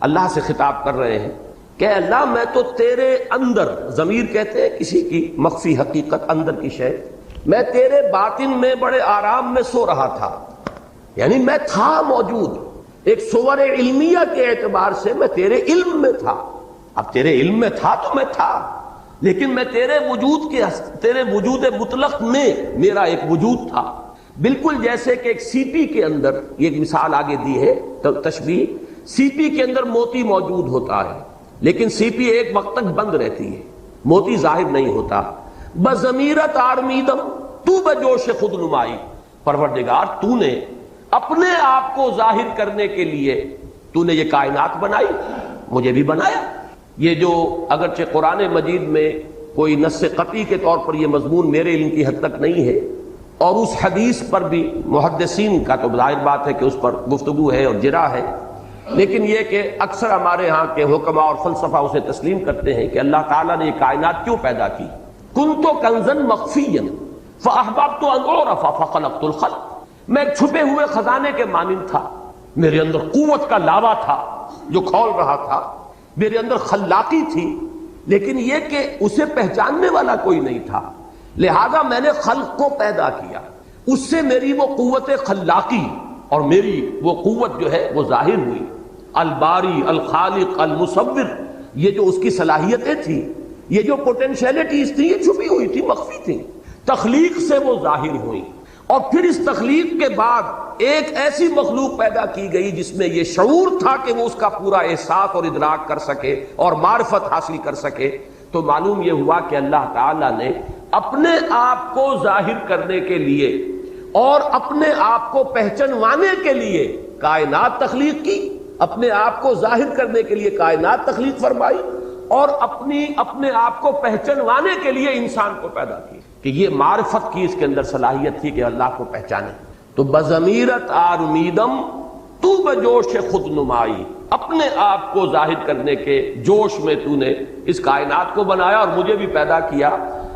اللہ سے خطاب کر رہے ہیں کہ اللہ میں تو تیرے اندر، ضمیر کہتے ہیں کسی کی مخفی حقیقت، اندر کی شے، میں تیرے باطن میں بڑے آرام میں سو رہا تھا، یعنی میں تھا موجود، ایک صور علمیہ کے اعتبار سے میں تیرے علم میں تھا۔ اب تیرے علم میں تھا تو میں تھا، لیکن میں تیرے وجود مطلق میں میرا ایک وجود تھا، بالکل جیسے کہ ایک سی پی کے اندر، یہ ایک مثال آگے دی ہے تشبیہ، سی پی کے اندر موتی موجود ہوتا ہے لیکن سی پی ایک وقت تک بند رہتی ہے، موتی ظاہر نہیں ہوتا۔ بضمیرت آرمیدم تو بجوش خود نمائی، پروردگار تو نے اپنے آپ کو ظاہر کرنے کے لیے تو نے یہ کائنات بنائی، مجھے بھی بنایا۔ یہ جو اگرچہ قرآن مجید میں کوئی نص قطعی کے طور پر یہ مضمون میرے علم کی حد تک نہیں ہے، اور اس حدیث پر بھی محدثین کا تو ظاہر بات ہے کہ اس پر گفتگو ہے اور جرا ہے، لیکن یہ کہ اکثر ہمارے ہاں کے حکماء اور فلسفہ اسے تسلیم کرتے ہیں کہ اللہ تعالیٰ نے یہ کائنات کیوں پیدا کی۔ کنت کنزا مخفیا فاحببت ان اعرف فخلقت الخلق، میں چھپے ہوئے خزانے کے مانند تھا، میرے اندر قوت کا لاوا تھا جو کھول رہا تھا، میرے اندر خلاقی تھی، لیکن یہ کہ اسے پہچاننے والا کوئی نہیں تھا، لہذا میں نے خلق کو پیدا کیا، اس سے میری وہ قوت خلاقی اور میری وہ قوت جو ہے وہ ظاہر ہوئی۔ الباری الخالق المصور، یہ جو اس کی صلاحیتیں تھیں، یہ جو پوٹینشیلٹیز تھی، یہ چھپی ہوئی تھی، مخفی تھی، تخلیق سے وہ ظاہر ہوئی۔ اور پھر اس تخلیق کے بعد ایک ایسی مخلوق پیدا کی گئی جس میں یہ شعور تھا کہ وہ اس کا پورا احساس اور ادراک کر سکے اور معرفت حاصل کر سکے۔ تو معلوم یہ ہوا کہ اللہ تعالیٰ نے اپنے آپ کو ظاہر کرنے کے لیے اور اپنے آپ کو پہچانوانے کے لیے کائنات تخلیق کی، اپنے آپ کو ظاہر کرنے کے لیے کائنات تخلیق فرمائی، اور اپنے آپ کو پہچانوانے کے لیے انسان کو پیدا کی، کہ یہ معرفت کی اس کے اندر صلاحیت تھی کہ اللہ کو پہچانے۔ تو بضمیرت آرمیدم تو بجوش خود نمائی، اپنے آپ کو ظاہر کرنے کے جوش میں تو نے اس کائنات کو بنایا اور مجھے بھی پیدا کیا۔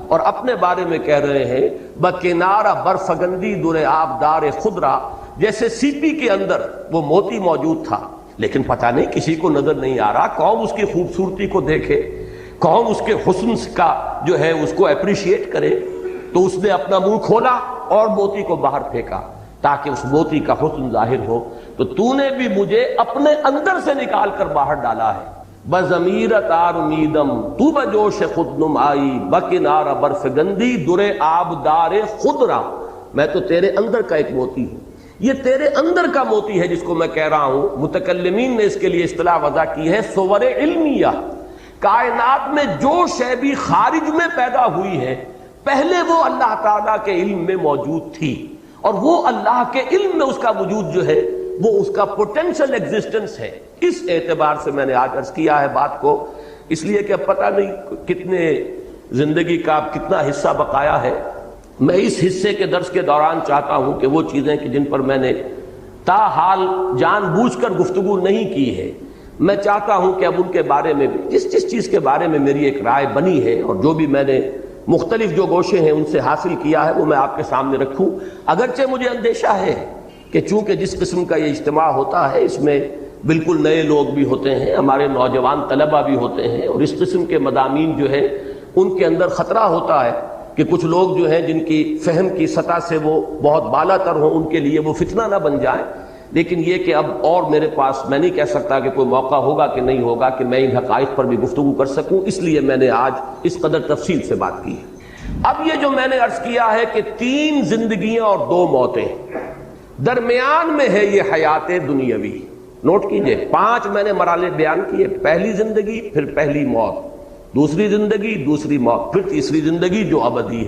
اور اپنے بارے میں کہہ رہے ہیں بکنارہ برفگندی در آبدار خضرا، جیسے سی پی کے اندر وہ موتی موجود تھا لیکن پتہ نہیں کسی کو نظر نہیں آ رہا، قوم اس کی خوبصورتی کو دیکھے، قوم اس کے حسن کا جو ہے اس کو اپریشیٹ کرے، تو اس نے اپنا منہ کھولا اور موتی کو باہر پھینکا تاکہ اس موتی کا حسن ظاہر ہو۔ تو نے بھی مجھے اپنے اندر سے نکال کر باہر ڈالا ہے۔ بضمیرت آرمیدم تو بجوش خود نمائی، بکنار برفگندی در آبدار خضرا، میں تو تیرے اندر کا ایک موتی ہوں۔ یہ تیرے اندر کا موتی ہے جس کو میں کہہ رہا ہوں، متکلمین نے اس کے لیے اصطلاح وضع کی ہے صور علمیہ۔ کائنات میں جو شے بھی خارج میں پیدا ہوئی ہے، پہلے وہ اللہ تعالیٰ کے علم میں موجود تھی، اور وہ اللہ کے علم میں اس کا وجود جو ہے وہ اس کا پوٹینشل ایگزسٹنس ہے۔ اس اعتبار سے میں نے آج عرض کیا ہے بات کو، اس لیے کہ اب پتہ نہیں کتنے زندگی کا کتنا حصہ بقایا ہے۔ میں اس حصے کے درس کے دوران چاہتا ہوں کہ وہ چیزیں کہ جن پر میں نے تاحال جان بوجھ کر گفتگو نہیں کی ہے، میں چاہتا ہوں کہ اب ان کے بارے میں بھی جس چیز کے بارے میں میری ایک رائے بنی ہے اور جو بھی میں نے مختلف جو گوشے ہیں ان سے حاصل کیا ہے وہ میں آپ کے سامنے رکھوں۔ اگرچہ مجھے اندیشہ ہے کہ چونکہ جس قسم کا یہ اجتماع ہوتا ہے اس میں بالکل نئے لوگ بھی ہوتے ہیں، ہمارے نوجوان طلبہ بھی ہوتے ہیں، اور اس قسم کے مضامین جو ہے ان کے اندر خطرہ ہوتا ہے کہ کچھ لوگ جو ہیں جن کی فہم کی سطح سے وہ بہت بالا تر ہوں، ان کے لیے وہ فتنہ نہ بن جائے۔ لیکن یہ کہ اب اور میرے پاس میں نہیں کہہ سکتا کہ کوئی موقع ہوگا کہ نہیں ہوگا کہ میں ان حقائق پر بھی گفتگو کر سکوں، اس لیے میں نے آج اس قدر تفصیل سے بات کی ہے۔ اب یہ جو میں نے عرض کیا ہے کہ 3 زندگیاں اور 2 موتیں، درمیان میں ہے یہ حیات دنیاوی، نوٹ کیجئے 5 میں نے مرحلے بیان کیے، پہلی زندگی، پھر پہلی موت، دوسری زندگی، دوسری موت، پھر تیسری زندگی جو ابدی ہے۔